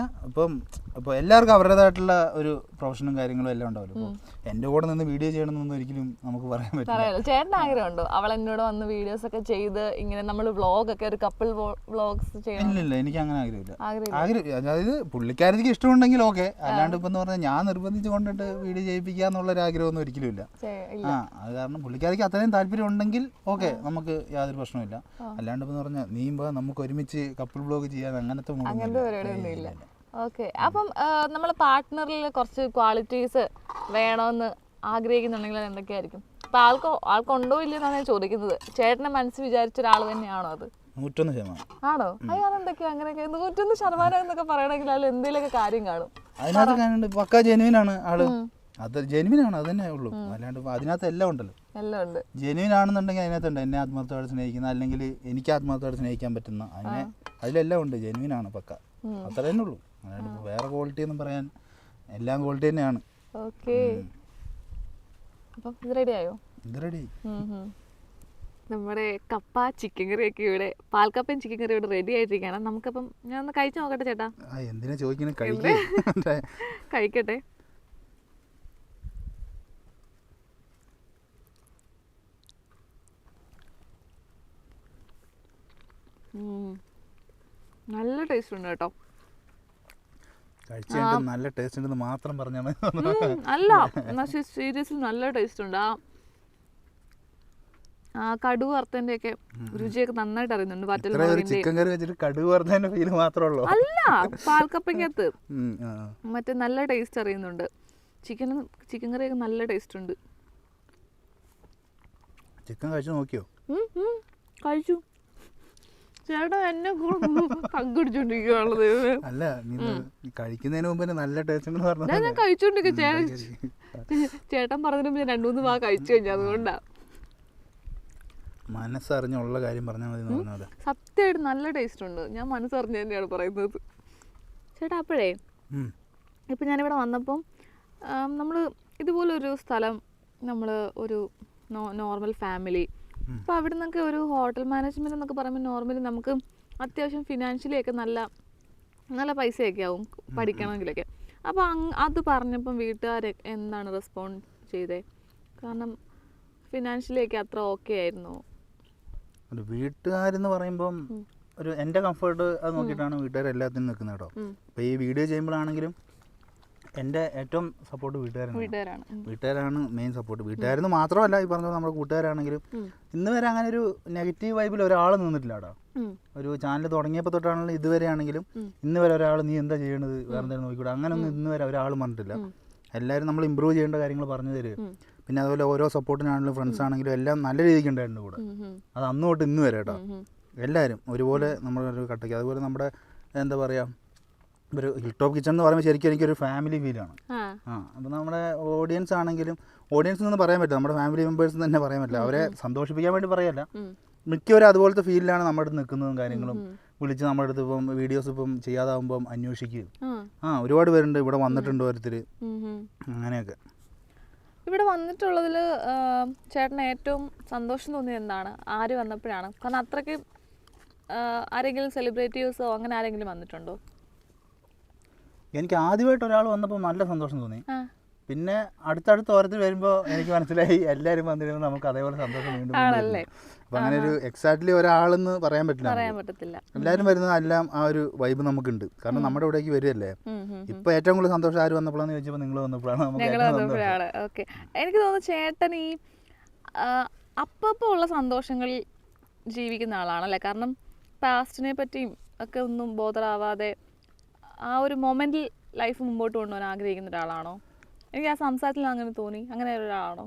ഇപ്പോൾ എല്ലാവർക്കും അവരുടേതായിട്ടുള്ള ഒരു പ്രൊഫഷനും കാര്യങ്ങളും എല്ലാം ഉണ്ടാവില്ല. ഇപ്പോൾ എൻ്റെ കൂടെ നിന്ന് വീഡിയോ ചെയ്യണമെന്നൊന്നും ഒരിക്കലും നമുക്ക് പറയാൻ പറ്റില്ല. ചേട്ടൻ ആഗ്രഹമുണ്ടോ അവൾ എന്നോട് വന്ന് വീഡിയോസ് ഒക്കെ ചെയ്ത് ഇങ്ങനെ നമ്മൾ വ്ളോഗ് ഒക്കെ ഒരു കപ്പിൾ വ്ളോഗ്സ് ചെയ്യണം? ഇല്ല, എനിക്ക് അങ്ങനെ ആഗ്രഹമില്ല. അതായത് പുള്ളിക്കാരത്തിക്ക് ഇഷ്ടമുണ്ടെങ്കിൽ ഓക്കെ, അല്ലാണ്ട് ഇപ്പം എന്ന് പറഞ്ഞാൽ ഞാൻ നിർബന്ധിച്ച് കൊണ്ടിട്ട് വീഡിയോ ചെയ്യിപ്പിക്കുക എന്നുള്ളൊരു ആഗ്രഹമൊന്നും ഒരിക്കലും ഇല്ല. അത് കാരണം പുള്ളിക്കാരിക്ക് അത്രയും താല്പര്യം ഉണ്ടെങ്കിൽ ഓക്കെ, നമുക്ക് യാതൊരു പ്രശ്നമില്ല. അല്ലാണ്ട് ഇപ്പം പറഞ്ഞാൽ നീയുമ്പോൾ നമുക്ക് ഒരുമിച്ച് കപ്പിൾ വ്ളോഗ് ചെയ്യാൻ അങ്ങനത്തെ ഇല്ല. ഓക്കെ. അപ്പം നമ്മളെ പാർട്ട്ണറിൽ കുറച്ച് ക്വാളിറ്റീസ് വേണമെന്ന് ആഗ്രഹിക്കുന്നുണ്ടെങ്കിൽ എന്തൊക്കെയായിരിക്കും? അപ്പൊ ആൾക്കുണ്ടോ ഇല്ലെന്നാണ് ഞാൻ ചോദിക്കുന്നത്. ചേട്ടനെ മനസ്സിൽ വിചാരിച്ച ഒരാൾ തന്നെയാണോ അത്? 101%. ആണോ? അതെന്തൊക്കെയാ അങ്ങനെയൊക്കെ 101% എന്നൊക്കെ പറയണമെങ്കിൽ അതിൽ എന്തെങ്കിലുമൊക്കെ കാര്യം കാണും. അതിനകത്ത് കാണുന്നുണ്ട്, പക്ക ജെനുവിനാണ് ആള്. അത് ജെനുവിനാണ്, അത് തന്നെ ഉള്ളൂ. അല്ലാണ്ട് അതിനകത്ത് എല്ലാം ഉണ്ടല്ലോ, എല്ലാം ഉണ്ട്. ജെനുവിൻ ആണെന്നുണ്ടെങ്കിൽ അതിനകത്തുണ്ട് എന്നെ ആത്മാർത്ഥമായിട്ട് സ്നേഹിക്കുന്ന, അല്ലെങ്കിൽ എനിക്ക് ആത്മാർത്ഥമായിട്ട് സ്നേഹിക്കാൻ പറ്റുന്ന, അതിലെല്ലാം ഉണ്ട്. ജെനുവിനാണ് പക്ക, അത്ര തന്നെ ഉള്ളൂ. അല്ലാണ്ട് വേറെ ക്വാളിറ്റി ഒന്നും പറയാൻ, എല്ലാം ക്വാളിറ്റി തന്നെയാണ്. ഇത് റെഡിയായോ? ഇത് റെഡി. നമ്മുടെ കപ്പ ചിക്കൻ കറിയൊക്കെ ഇവിടെ, പാൽക്കപ്പയും ചിക്കൻ കറി ഇവിടെ റെഡി ആയിട്ടിരിക്കുകയാണ്. നമുക്കപ്പം ഞാൻ ഒന്ന് കഴിച്ചു നോക്കട്ടെ ചേട്ടാ. എന്തിനാ ചോദിക്കണേ? കഴിക്കട്ടെ. നല്ല ടേസ്റ്റ് ഉണ്ട് കേട്ടോ. നല്ല ടേസ്റ്റ് ഉണ്ടെന്ന് മാത്രം പറഞ്ഞാൽ അല്ല, സീരിയസ്ലി നല്ല ടേസ്റ്റ് ഉണ്ട്. ആ കടുക് വറുത്തതിന്റെ ഒക്കെ രുചിയൊക്കെ നന്നായിട്ട് അറിയുന്നുണ്ട്. ചിക്കൻ കറി വെച്ചിട്ട് കടുക് വറുത്തതിന്റെ ഫീൽ മാത്രമേ ഉള്ളൂ. അല്ല, പാൽക്കപ്പയ്ക്കകത്ത് മറ്റേ നല്ല ടേസ്റ്റ് അറിയുന്നുണ്ട്. ചിക്കൻ കറിയൊക്കെ നല്ല ടേസ്റ്റ് ഉണ്ട്. ചിക്കൻ കഴിച്ചു നോക്കിയോ? കഴിച്ചു. ചേട്ടാ എന്നെ പങ്കിടിച്ചോണ്ടിരിക്കുകയാണത്. അല്ല, കഴിക്കുന്നതിന് മുമ്പ് നല്ല ടേസ്റ്റ് ഞാൻ കഴിച്ചോണ്ടിരിക്കുക. ചേട്ടൻ പറഞ്ഞതിന് ഞാൻ 2-3 വാ കഴിച്ചു കഴിഞ്ഞു, അതുകൊണ്ടാ. മനസ്സറിഞ്ഞുള്ള കാര്യം പറഞ്ഞാൽ മതി എന്ന് പറഞ്ഞാൽ സത്യമായിട്ട് നല്ല ടേസ്റ്റ് ഉണ്ട്. ഞാൻ മനസ്സറിഞ്ഞ് തന്നെയാണ് പറയുന്നത്. ചേട്ടാ അപ്പോഴേ ഇപ്പം ഞാനിവിടെ വന്നപ്പം നമ്മൾ ഇതുപോലൊരു സ്ഥലം, നമ്മൾ ഒരു നോർമൽ ഫാമിലി, അപ്പോൾ അവിടെ നിന്നൊക്കെ ഒരു ഹോട്ടൽ മാനേജ്മെൻറ്റ് എന്നൊക്കെ പറയുമ്പോൾ നോർമലി നമുക്ക് അത്യാവശ്യം ഫിനാൻഷ്യലിയൊക്കെ നല്ല നല്ല പൈസയൊക്കെ ആവും പഠിക്കണമെങ്കിലൊക്കെ. അപ്പോൾ അത് പറഞ്ഞപ്പം വീട്ടുകാർ എന്താണ് റെസ്പോണ്ട് ചെയ്തേ? കാരണം ഫിനാൻഷ്യലിയൊക്കെ അത്ര ഓക്കെ ആയിരുന്നു? ഒരു വീട്ടുകാരെന്ന് പറയുമ്പം ഒരു എൻ്റെ കംഫർട്ട് അത് നോക്കിയിട്ടാണ് വീട്ടുകാർ എല്ലാത്തിനും നിൽക്കുന്നത് കേട്ടോ. അപ്പോൾ ഈ വീഡിയോ ചെയ്യുമ്പോഴാണെങ്കിലും എൻ്റെ ഏറ്റവും സപ്പോർട്ട് വീട്ടുകാരാണ് മെയിൻ സപ്പോർട്ട്. വീട്ടുകാരെന്ന് മാത്രമല്ല, ഈ പറഞ്ഞ നമ്മുടെ കൂട്ടുകാരാണെങ്കിലും ഇന്ന് വരെ അങ്ങനെ ഒരു നെഗറ്റീവ് വൈബിൽ ഒരാൾ നിന്നിട്ടില്ല കേട്ടോ. ഒരു ചാനൽ തുടങ്ങിയപ്പോൾ തൊട്ടാണെങ്കിലും ഇതുവരെ ആണെങ്കിലും ഇന്ന് വരെ ഒരാൾ നീ എന്താ ചെയ്യണത്, വേറെ എന്തെങ്കിലും നോക്കിക്കൂടെ, അങ്ങനെയൊന്നും ഇന്ന് വരെ ഒരാൾ പറഞ്ഞിട്ടില്ല. എല്ലാവരും നമ്മൾ ഇമ്പ്രൂവ് ചെയ്യേണ്ട കാര്യങ്ങൾ പറഞ്ഞു തരും. പിന്നെ അതുപോലെ ഓരോ സപ്പോർട്ടിനാണെങ്കിലും ഫ്രണ്ട്സ് ആണെങ്കിലും എല്ലാം നല്ല രീതിക്ക് ഉണ്ടായിരുന്നു കൂടെ. അത് അന്ന് തൊട്ട് ഇന്ന് വരെ കേട്ടോ. എല്ലാവരും ഒരുപോലെ നമ്മളൊരു കട്ടയ്ക്ക്. അതുപോലെ നമ്മുടെ എന്താ പറയുക, ഒരു ഹിൽ ടോപ്പ് കിച്ചൺ എന്ന് പറയുമ്പോൾ ശരിക്കും എനിക്കൊരു ഫാമിലി ഫീലാണ്. അപ്പോൾ നമ്മുടെ ഓഡിയൻസ് ആണെങ്കിലും, ഓഡിയൻസ് എന്ന് പറയാൻ പറ്റില്ല, നമ്മുടെ ഫാമിലി മെമ്പേഴ്സ് തന്നെ പറയാൻ പറ്റില്ല. അവരെ സന്തോഷിപ്പിക്കാൻ വേണ്ടി പറയല്ല, മിക്കവരും അതുപോലത്തെ ഫീലിലാണ് നമ്മുടെ അടുത്ത് നിൽക്കുന്നതും കാര്യങ്ങളും. വിളിച്ച് നമ്മുടെ അടുത്ത് ഇപ്പം വീഡിയോസ് ഇപ്പം ചെയ്യാതാവുമ്പം അന്വേഷിക്കും. ഒരുപാട് പേരുണ്ട് ഇവിടെ വന്നിട്ടുണ്ട് ഓരോരുത്തർ, അങ്ങനെയൊക്കെ. ഇവിടെ വന്നിട്ടുള്ളതിൽ ചേട്ടന് ഏറ്റവും സന്തോഷം തോന്നിയത് എന്താണ്? ആര് വന്നപ്പോഴാണ്? കാരണം അത്രയ്ക്ക് ആരെങ്കിലും സെലിബ്രിറ്റീവ്സോ അങ്ങനെ ആരെങ്കിലും വന്നിട്ടുണ്ടോ? എനിക്ക് ആദ്യമായിട്ട് ഒരാൾ വന്നപ്പോൾ നല്ല സന്തോഷം തോന്നി. പിന്നെ അടുത്തടുത്ത് ഓരോരുത്തർ വരുമ്പോൾ എനിക്ക് മനസ്സിലായി എല്ലാവരും വന്നിരുന്നു നമുക്ക് അതേപോലെ സന്തോഷം വീണ്ടും. അപ്പം അങ്ങനെ ഒരു എക്സാക്ട്ലി ഒരാളെന്ന് പറയാൻ പറ്റില്ല. എല്ലാവരും വരുന്നത് എല്ലാം ആ ഒരു വൈബ് നമുക്കുണ്ട്. കാരണം നമ്മുടെ ഇവിടേക്ക് വരുമല്ലേ. ഇപ്പൊ ഏറ്റവും കൂടുതൽ സന്തോഷം ആര് വന്നപ്പോഴാന്ന് ചോദിച്ചപ്പോൾ നിങ്ങൾ വന്നപ്പോഴാണ് നമുക്ക്. എനിക്ക് തോന്നുന്നു ചേട്ടൻ ഈ അപ്പപ്പോൾ ഉള്ള സന്തോഷങ്ങളിൽ ജീവിക്കുന്ന ആളാണല്ലേ. കാരണം പാസ്റ്റിനെ പറ്റിയും ഒക്കെ ഒന്നും ബോധറാവാതെ ആ ഒരു മൊമെന്റിൽ ലൈഫ് മുമ്പോട്ട് കൊണ്ടുപോകാൻ ആഗ്രഹിക്കുന്ന ഒരാളാണോ? എനിക്ക് ആ സംസാരത്തിൽ അങ്ങനെ തോന്നി. അങ്ങനെ ഒരാളാണോ?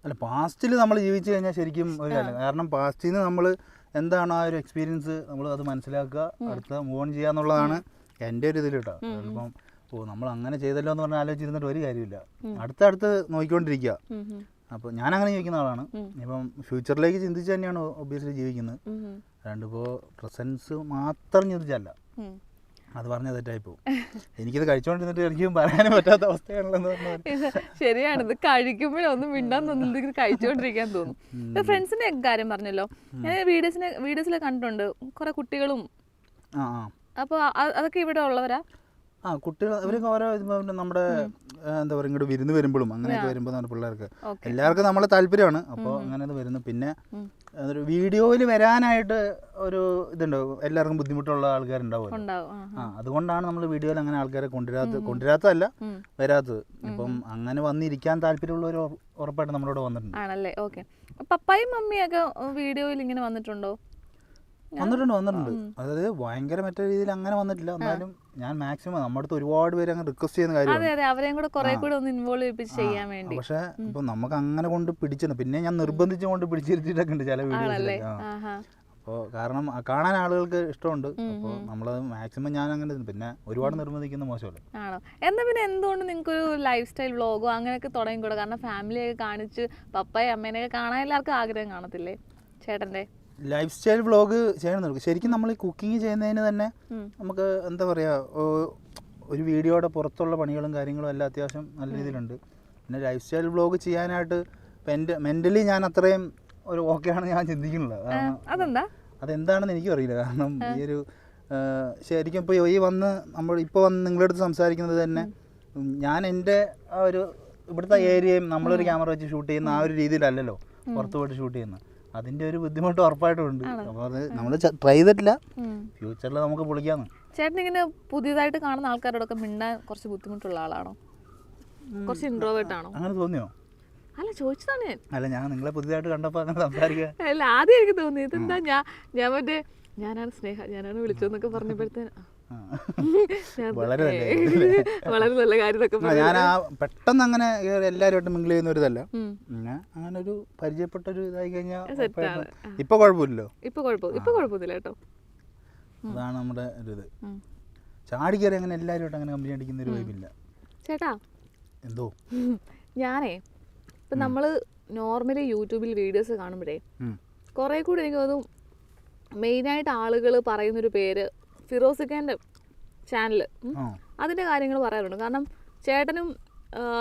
അല്ല, പാസ്റ്റിൽ നമ്മൾ ജീവിച്ചു കഴിഞ്ഞാൽ ശരിക്കും ഒരു കാര്യം. കാരണം പാസ്റ്റിൽ നിന്ന് നമ്മൾ എന്താണ് ആ ഒരു എക്സ്പീരിയൻസ് നമ്മൾ അത് മനസ്സിലാക്കുക, അടുത്ത മൂവ് ഓൺ ചെയ്യുക എന്നുള്ളതാണ് എൻ്റെ ഒരു ഇതിൽ കേട്ടോ. ഇപ്പം നമ്മൾ അങ്ങനെ ചെയ്തല്ലോ എന്ന് പറഞ്ഞാൽ ആലോചിച്ചിരുന്നിട്ട് ഒരു കാര്യമില്ല, അടുത്തടുത്ത് നോക്കിക്കൊണ്ടിരിക്കുക. അപ്പോൾ ഞാൻ അങ്ങനെ ജീവിക്കുന്ന ആളാണ്. ഇപ്പം ഫ്യൂച്ചറിലേക്ക് ചിന്തിച്ച് തന്നെയാണ് ഒബ്വിയസ്ലി ജീവിക്കുന്നത്. അതുകൊണ്ടിപ്പോൾ പ്രസൻസ് മാത്രം ചിന്തിച്ചല്ല, അത് പറഞ്ഞ തെറ്റായി പോകും. എനിക്കിത് കഴിച്ചോണ്ടിരുന്നിട്ട് എനിക്കും പറയാനും പറ്റാത്ത അവസ്ഥയാണല്ലോ. ശരിയാണ്, ഇത് കഴിക്കുമ്പോഴൊന്നും മിണ്ടാൻ തോന്നുന്നു, കഴിച്ചോണ്ടിരിക്കാൻ തോന്നും. ഫ്രണ്ട്സിന്റെ കാര്യം പറഞ്ഞല്ലോ, ഞാൻ വീഡിയോസിലെ കണ്ടിട്ടുണ്ട് കുറെ കുട്ടികളും. അപ്പൊ അതൊക്കെ ഇവിടെ ഉള്ളവരാ? കുട്ടികൾ അവരൊക്കെ ഓരോ നമ്മുടെ എന്താ പറയുക, ഇങ്ങോട്ട് വിരുന്ന് വരുമ്പോഴും അങ്ങനെയൊക്കെ വരുമ്പോൾ നമ്മുടെ പിള്ളേർക്ക് എല്ലാവർക്കും നമ്മളെ താല്പര്യമാണ്. അപ്പോൾ അങ്ങനെ വരുന്നു. പിന്നെ അതൊരു വീഡിയോയിൽ വരാനായിട്ട് ഒരു ഇതുണ്ട്, എല്ലാവർക്കും ബുദ്ധിമുട്ടുള്ള ആൾക്കാരുണ്ടാവും. അതുകൊണ്ടാണ് നമ്മൾ വീഡിയോയിൽ അങ്ങനെ ആൾക്കാരെ കൊണ്ടുവരാത്തതല്ല വരാത്തത്. ഇപ്പം അങ്ങനെ വന്നിരിക്കാൻ താല്പര്യമുള്ളവർ ഉറപ്പായിട്ട് നമ്മളോട് വന്നിട്ടുണ്ട്. ആണല്ലേ, ഓക്കെ. പപ്പായും മമ്മിയൊക്കെ വീഡിയോയിൽ ഇങ്ങനെ വന്നിട്ടുണ്ടോ? വന്നിട്ടുണ്ട്. അതായത് ഭയങ്കര മറ്റേ രീതിയിൽ അങ്ങനെ വന്നിട്ടില്ല. എന്നാലും ഞാൻ മാക്സിമം നമ്മുടെ അടുത്ത് ഒരുപാട് പേര് അങ്ങനെ റിക്വസ്റ്റ് ചെയ്യുന്ന കാര്യമാണ്. പക്ഷെ ഇപ്പൊ നമുക്ക് അങ്ങനെ കൊണ്ട് പിടിച്ചത്, പിന്നെ ഞാൻ നിർബന്ധിച്ച് കൊണ്ട് പിടിച്ചിരുത്തിട്ടൊക്കെ ഉണ്ട് ചില വീഡിയോസിലൊക്കെ. അപ്പോൾ കാരണം കാണാൻ ആളുകൾക്ക് ഇഷ്ടമുണ്ട്. അപ്പോൾ നമ്മളത് മാക്സിമം ഞാൻ അങ്ങനെ, പിന്നെ ഒരുപാട് നിർബന്ധിക്കുന്ന മോശമല്ലേ. ആണോ? എന്നാ പിന്നെ എന്തുകൊണ്ട് നിങ്ങൾക്ക് ഒരു ലൈഫ് സ്റ്റൈൽ വ്ളോഗോ അങ്ങനെയൊക്കെ തുടങ്ങിക്കൂടെ? കാരണം ഫാമിലിയൊക്കെ കാണിച്ച് പപ്പായും അമ്മേനെയൊക്കെ കാണാൻ എല്ലാവർക്കും ആഗ്രഹം കാണത്തില്ലേ ചേട്ടൻ്റെ? ലൈഫ് സ്റ്റൈൽ വ്ളോഗ് ചെയ്യണം. ശരിക്കും നമ്മൾ ഈ കുക്കിംഗ് ചെയ്യുന്നതിന് തന്നെ നമുക്ക് എന്താ പറയുക, ഒരു വീഡിയോയുടെ പുറത്തുള്ള പണികളും കാര്യങ്ങളും എല്ലാം അത്യാവശ്യം നല്ല രീതിയിലുണ്ട്. പിന്നെ ലൈഫ് സ്റ്റൈൽ വ്ളോഗ് ചെയ്യാനായിട്ട് ഇപ്പം എൻ്റെ മെൻ്റലി ഞാൻ അത്രയും ഒരു ഓക്കെയാണ് ഞാൻ ചിന്തിക്കുന്നുള്ളത്. അതെന്താണെന്ന് എനിക്കും അറിയില്ല. കാരണം ഈ ഒരു ശരിക്കും ഇപ്പോൾ ഈ ഇപ്പോൾ വന്ന് നിങ്ങളുടെ അടുത്ത് സംസാരിക്കുന്നത് തന്നെ ഞാൻ എൻ്റെ ആ ഒരു ഇവിടുത്തെ ഏരിയയും നമ്മളൊരു ക്യാമറ വെച്ച് ഷൂട്ട് ചെയ്യുന്ന ആ ഒരു രീതിയിലല്ലല്ലോ പുറത്ത് പോയിട്ട് ഷൂട്ട് ചെയ്യുന്നത്. അതിൻ്റെ ഒരു ബുദ്ധിമുട്ട് ഉറപ്പായിട്ടും ഉണ്ട്. അപ്പോൾ അത് നമ്മൾ ട്രൈ ചെയ്തിട്ടില്ല, ഫ്യൂച്ചറിൽ നമുക്ക് പൊളിക്കാന്ന്. ചേട്ടൻ ഇങ്ങനെ പുതിയതായിട്ട് കാണുന്ന ആൾക്കാരോടൊക്കെ മിണ്ടാൻ കുറച്ച് ബുദ്ധിമുട്ടുള്ള ആളാണോ? കുറച്ച് ഇൻട്രോവേർട്ട് ആണോ? അങ്ങനെ തോന്നിയോ? അല്ല, ചോദിച്ചതാണ് ഞാൻ. അല്ല, ഞാൻ നിങ്ങളെ പുതിയതായിട്ട് കണ്ടപ്പോൾ അങ്ങനെ സംസാരിക്കുക അല്ല, ആദ്യം എനിക്ക് തോന്നി ഇതെന്താ ഞാൻ മറ്റേ ഞാനാണ് സ്നേഹ, ഞാനാണ് വിളിച്ചതെന്നൊക്കെ പറഞ്ഞപ്പോഴത്തേന് വളരെ നല്ല കാര്യം. ഞാൻ ആ പെട്ടെന്ന് അങ്ങനെ എല്ലാവരുമായിട്ട് മിങ്കിൾ ചെയ്യുന്ന ഒരു ഇതല്ല. പിന്നെ അങ്ങനെ ഒരു പരിചയപ്പെട്ട ഒരു ഇതായി കഴിഞ്ഞാൽ ഇപ്പൊ കുഴപ്പമില്ലല്ലോ. ഇപ്പൊ കുഴപ്പമില്ല കേട്ടോ. അതാണ് നമ്മുടെ ഒരു ഇത്. ചാടിക്കറി അങ്ങനെ എല്ലാവരുമായിട്ട് അങ്ങനെ കമ്പനി അടിക്കുന്ന ഒരു വൈബില്ല. ചേട്ടാ, എന്തോ ഞാനേ ഇപ്പം നമ്മൾ നോർമലി യൂട്യൂബിൽ വീഡിയോസ് കാണുമ്പോഴേ കുറേ കൂടി എനിക്ക് തോന്നും മെയിനായിട്ട് ആളുകൾ പറയുന്നൊരു പേര് ഫിറോസിഖാൻ്റെ ചാനൽ അതിൻ്റെ കാര്യങ്ങൾ പറയാറുണ്ട്. കാരണം ചേട്ടനും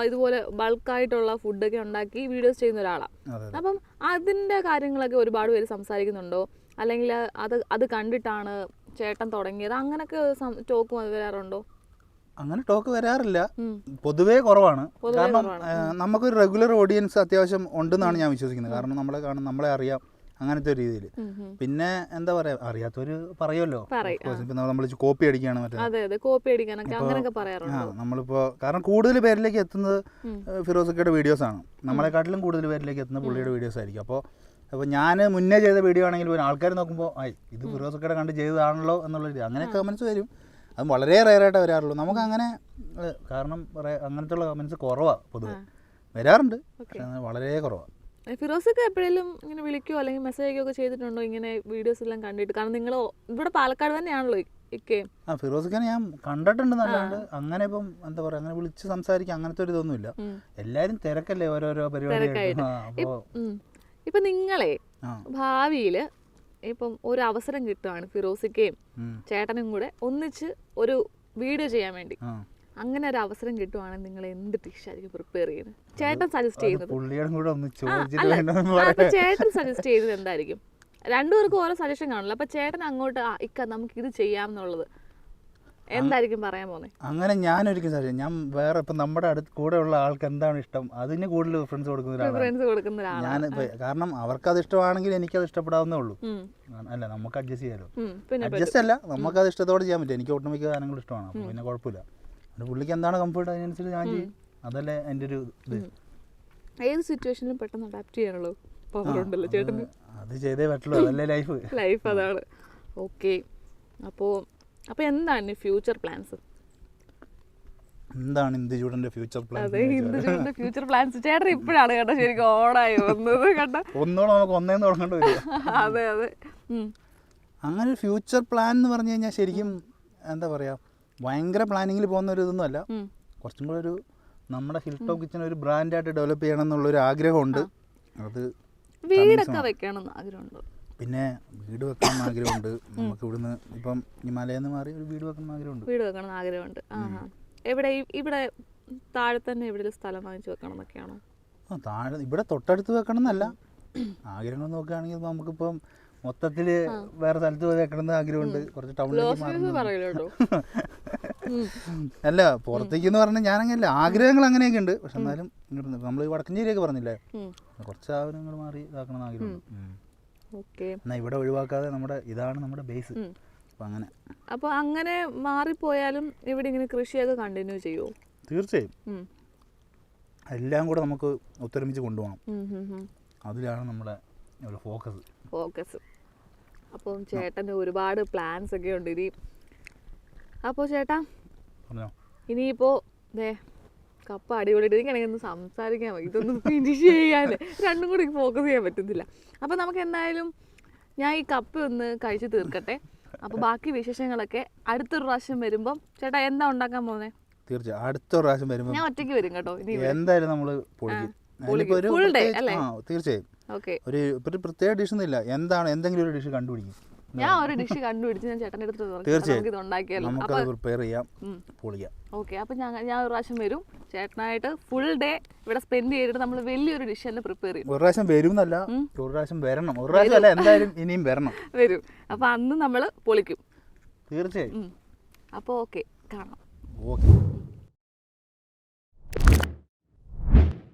ഇതുപോലെ ബൾക്കായിട്ടുള്ള ഫുഡൊക്കെ ഉണ്ടാക്കി വീഡിയോസ് ചെയ്യുന്ന ഒരാളാണ്. അപ്പം അതിൻ്റെ കാര്യങ്ങളൊക്കെ ഒരുപാട് പേര് സംസാരിക്കുന്നുണ്ടോ, അല്ലെങ്കിൽ അത് കണ്ടിട്ടാണ് ചേട്ടൻ തുടങ്ങിയത്, അങ്ങനെയൊക്കെ ടോക്ക് വരാറുണ്ടോ? അങ്ങനെ ടോക്ക് വരാറില്ല, പൊതുവേ കുറവാണ്. കാരണം നമുക്കൊരു റെഗുലർ ഓഡിയൻസ് അത്യാവശ്യം ഉണ്ടെന്നാണ് ഞാൻ വിശ്വസിക്കുന്നത്. കാരണം നമ്മളെ കാണും, നമ്മളെ അറിയാം, അങ്ങനത്തെ ഒരു രീതിയിൽ. പിന്നെ എന്താ പറയാ, അറിയാത്തവര് പറയുമല്ലോ, നമ്മൾ കോപ്പി അടിക്കുകയാണ് നമ്മളിപ്പോ. കാരണം കൂടുതൽ പേരിലേക്ക് എത്തുന്നത് ഫിറോസിക്കയുടെ വീഡിയോസ് ആണ്, നമ്മളെക്കാട്ടിലും കൂടുതൽ പേരിലേക്ക് എത്തുന്ന പുള്ളിയുടെ വീഡിയോസ് ആയിരിക്കും. അപ്പോൾ ഞാൻ മുന്നേ ചെയ്ത വീഡിയോ ആണെങ്കിൽ ആൾക്കാർ നോക്കുമ്പോൾ ഇത് ഫിറോസിക്കയുടെ കണ്ട് ചെയ്തതാണല്ലോ എന്നുള്ള രീതി അങ്ങനെയൊക്കെ കമൻസ് വരും. അത് വളരെ റെയറായിട്ട് വരാറുള്ളൂ. നമുക്ക് അങ്ങനെ കാരണം അങ്ങനത്തെ ഉള്ള കമൻസ് കുറവാണ്, പൊതുവെ വരാറുണ്ട്, പക്ഷെ വളരെ കുറവാണ്. ഫിറോസൊക്കെ എപ്പോഴെങ്കിലും ഇങ്ങനെ വിളിക്കുകയോ അല്ലെങ്കിൽ മെസ്സേജ് അയക്കുകയോ ചെയ്തിട്ടുണ്ടോ ഇങ്ങനെ വീഡിയോസ് എല്ലാം കണ്ടിട്ട്? കാരണം നിങ്ങൾ ഇവിടെ പാലക്കാട് തന്നെയാണല്ലോ ഇക്കെ. ഫിറോസിഖാനെ ഞാൻ കണ്ടിട്ടുണ്ട് എന്നല്ലാണ്ട് അങ്ങനെ ഇപ്പം എന്താ പറയാ, അങ്ങനെ വിളിച്ച് സംസാരിക്കുക അങ്ങനത്തെ ഒരു ഇതൊന്നുമില്ല. എല്ലാരും തിരക്കല്ലേ ഓരോരോ പരിപാടി. ഇപ്പൊ നിങ്ങളെ ഭാവിയില് ഇപ്പം ഒരു അവസരം കിട്ടുവാണ് ഫിറോസിക്കയും ചേട്ടനും കൂടെ ഒന്നിച്ച് ഒരു വീഡിയോ ചെയ്യാൻ വേണ്ടി, അങ്ങനെ ഒരു അവസരം കിട്ടുവാണെങ്കിൽ നിങ്ങൾ എന്ത് ഡിഷായിരിക്കും പ്രിപ്പയർ ചെയ്യുന്നത്? ചേട്ടൻ സജസ്റ്റ് ചെയ്യുന്നത് ചേട്ടൻ സജസ്റ്റ് ചെയ്യുന്നത് എന്തായിരിക്കും? രണ്ടുപേർക്കും ഓരോ സജഷൻ കാണില്ല. അപ്പൊ ചേട്ടൻ അങ്ങോട്ട് ഇക്ക നമുക്ക് ഇത് ചെയ്യാം എന്നുള്ളത് എന്തായിരിക്കും പറയാൻ പോകുന്നത്? അങ്ങനെ ഞാനൊരിക്കലും സജഷൻ, ഞാൻ വേറെ ഇപ്പം നമ്മുടെ അടുത്ത് കൂടെ ഉള്ള ആൾക്ക് എന്താണ് ഇഷ്ടം അതിന് കൂടുതൽ പ്രിഫറൻസ് കൊടുക്കുന്ന ഞാൻ. കാരണം അവർക്കത് ഇഷ്ടമാണെങ്കിൽ എനിക്കത് ഇഷ്ടപ്പെടാവുന്നേ ഉള്ളൂ. അല്ല, നമുക്ക് അഡ്ജസ്റ്റ് ചെയ്യാലോ. അഡ്ജസ്റ്റ് അല്ല, നമുക്കത് ഇഷ്ടത്തോടെ ചെയ്യാൻ പറ്റും. എനിക്ക് ഒട്ടുമിക്ക സാധനങ്ങൾ ഇഷ്ടമാണ്, അപ്പോൾ പിന്നെ കുഴപ്പമില്ല. പുള്ളിക്ക് എന്താണ് കംഫർട്ട് അതിനനുസരിച്ച് ഞാൻ ചെയ്യും. അതല്ലേ എൻ്റെ ഒരു ഇത്. ഏത് സിറ്റുവേഷനിലും പെട്ടെന്ന് അഡാപ്റ്റ് ചെയ്യാനുള്ളൂ പവർ ഉണ്ടല്ലോ ചേട്ടന്. അത് ചെയ്തേ പറ്റുള്ളൂ, അതല്ലേ ലൈഫ് അതാണ്. ഓക്കെ, അപ്പോൾ എന്താണ് ഫ്യൂച്ചർ പ്ലാൻസ്? എന്താണ് ഇന്ദുചൂടന്റെ ഫ്യൂച്ചർ പ്ലാൻ? അതെ, ഇന്ദുചൂടന്റെ ഫ്യൂച്ചർ പ്ലാൻസ് ചേട്ടൻ ഇപ്പോഴാണ് കേട്ടോ ശരിക്കും ഓണായി വന്നത് കേട്ടോ. ഒന്നോളം നമുക്ക് ഒന്നേന്ന് തുടങ്ങേണ്ടി വരും. അതെ അതെ. അങ്ങനെ ഒരു ഫ്യൂച്ചർ പ്ലാൻ എന്ന് പറഞ്ഞു കഴിഞ്ഞാൽ ശരിക്കും എന്താ പറയാ, ഭയങ്കര പ്ലാനിങ്ങിൽ പോകുന്ന ഒരു ഇതൊന്നും അല്ല. കുറച്ചും കൂടെ ഒരു നമ്മുടെ ഹിൽ ടോപ്പ് കിച്ചൺ ഒരു ബ്രാൻഡായിട്ട് ഡെവലപ്പ് ചെയ്യണം എന്നുള്ളൊരു ആഗ്രഹമുണ്ട്. അത് വീടൊക്കെ വെക്കണമെന്ന് ആഗ്രഹമുണ്ട്. പിന്നെ വീട് വെക്കണം ആഗ്രഹമുണ്ട്. നമുക്ക് ഇവിടുന്ന് ഇപ്പം ഹിമാലയിൽ നിന്ന് മാറി ഒരു വീട് വെക്കണം ആഗ്രഹമുണ്ട്. എവിടെ? ഇവിടെ താഴെ തന്നെ എവിടെ സ്ഥലം വാങ്ങിച്ചു വെക്കണം എന്നൊക്കെയാണോ? താഴെ ഇവിടെ തൊട്ടടുത്ത് വെക്കണം എന്നല്ല, ആഗ്രഹങ്ങൾ നോക്കുകയാണെങ്കിൽ നമുക്കിപ്പം മൊത്തത്തിൽ വേറെ സ്ഥലത്ത് പോയി വെക്കണമെന്ന് ആഗ്രഹമുണ്ട്. കുറച്ച് ടൗണിലേക്ക് അല്ല, പുറത്തേക്ക് എന്ന് പറഞ്ഞാൽ ഞാനങ്ങനെയല്ല, ആഗ്രഹങ്ങൾ അങ്ങനെയൊക്കെ ഉണ്ട്. പക്ഷെ എന്നാലും നമ്മൾ വടക്കഞ്ചേരിയൊക്കെ പറഞ്ഞില്ലേ, കുറച്ച് സാധനങ്ങൾ മാറി ഇതാക്കണം ആഗ്രഹമുണ്ട്. എന്നാ ഇവിടെ ഒഴിവാക്കാതെ ഇതാണ് നമ്മുടെ ബേസ്. അപ്പം അങ്ങനെ. അപ്പോൾ അങ്ങനെ മാറിപ്പോയാലും ഇവിടെ ഇങ്ങനെ കൃഷിയൊക്കെ കണ്ടിന്യൂ ചെയ്യുമോ? തീർച്ചയായും, എല്ലാം കൂടെ നമുക്ക് ഒത്തൊരുമിച്ച് കൊണ്ടുപോകണം. അതിലാണ് നമ്മുടെ ഒരു ഫോക്കസ്. അപ്പോൾ ചേട്ടന് ഒരുപാട് പ്ലാൻസ് ഒക്കെ ഉണ്ട് ഇനി. അപ്പോൾ ചേട്ടാ ഇനിയിപ്പോൾ കപ്പ അടിപൊളിയായിട്ട് എനിക്കാണെങ്കിൽ ഒന്ന് സംസാരിക്കാൻ മതി, ഇതൊന്നും ഫിനിഷ് ചെയ്യാൻ രണ്ടും കൂടി ഫോക്കസ് ചെയ്യാൻ പറ്റുന്നില്ല. അപ്പോൾ നമുക്ക് എന്തായാലും ഞാൻ ഈ കപ്പ ഒന്ന് കഴിച്ച് തീർക്കട്ടെ. അപ്പോൾ ബാക്കി വിശേഷങ്ങളൊക്കെ അടുത്തൊരു പ്രാവശ്യം വരുമ്പം ചേട്ടാ എന്താ ഉണ്ടാക്കാൻ പോകുന്നത്? തീർച്ചയായും അടുത്തൊരു പ്രാവശ്യം വരുമ്പോൾ ഞാൻ ഒറ്റയ്ക്ക് വരും കേട്ടോ. എന്തായാലും നമ്മൾ ഫുൾ ഡേ അല്ലേ? തീർച്ചയായും. ഒരു പ്രത്യേക ഡിഷ് ഒന്നും ഇല്ല, എന്തെങ്കിലും ഒരു ഡിഷ് കണ്ടുപിടിക്കും. ഞാൻ ഒരു ഡിഷ് കണ്ടുപിടിച്ച് ഞാൻ ചേട്ടൻ്റെ അടുത്ത് പ്രിപ്പയർ ചെയ്യാം, പൊളിക്കാം. ഓക്കെ, അപ്പോൾ ഞാൻ ഒരു പ്രാവശ്യം വരും ചേട്ടനായിട്ട് ഫുൾ ഡേ ഇവിടെ സ്പെൻഡ് ചെയ്തിട്ട് നമ്മൾ വലിയൊരു ഡിഷ് തന്നെ പ്രിപ്പയർ ചെയ്യും. ഒരു പ്രാവശ്യം വരും എന്നല്ല, ഒരു പ്രാവശ്യം വരണം. ഒരു പ്രാവശ്യം അല്ല, എന്തായാലും ഇനിയും വരും. അപ്പോൾ അന്ന് നമ്മൾ പൊളിക്കും തീർച്ചയായും. അപ്പോൾ ഓക്കെ, കാണാം. ഓക്കെ.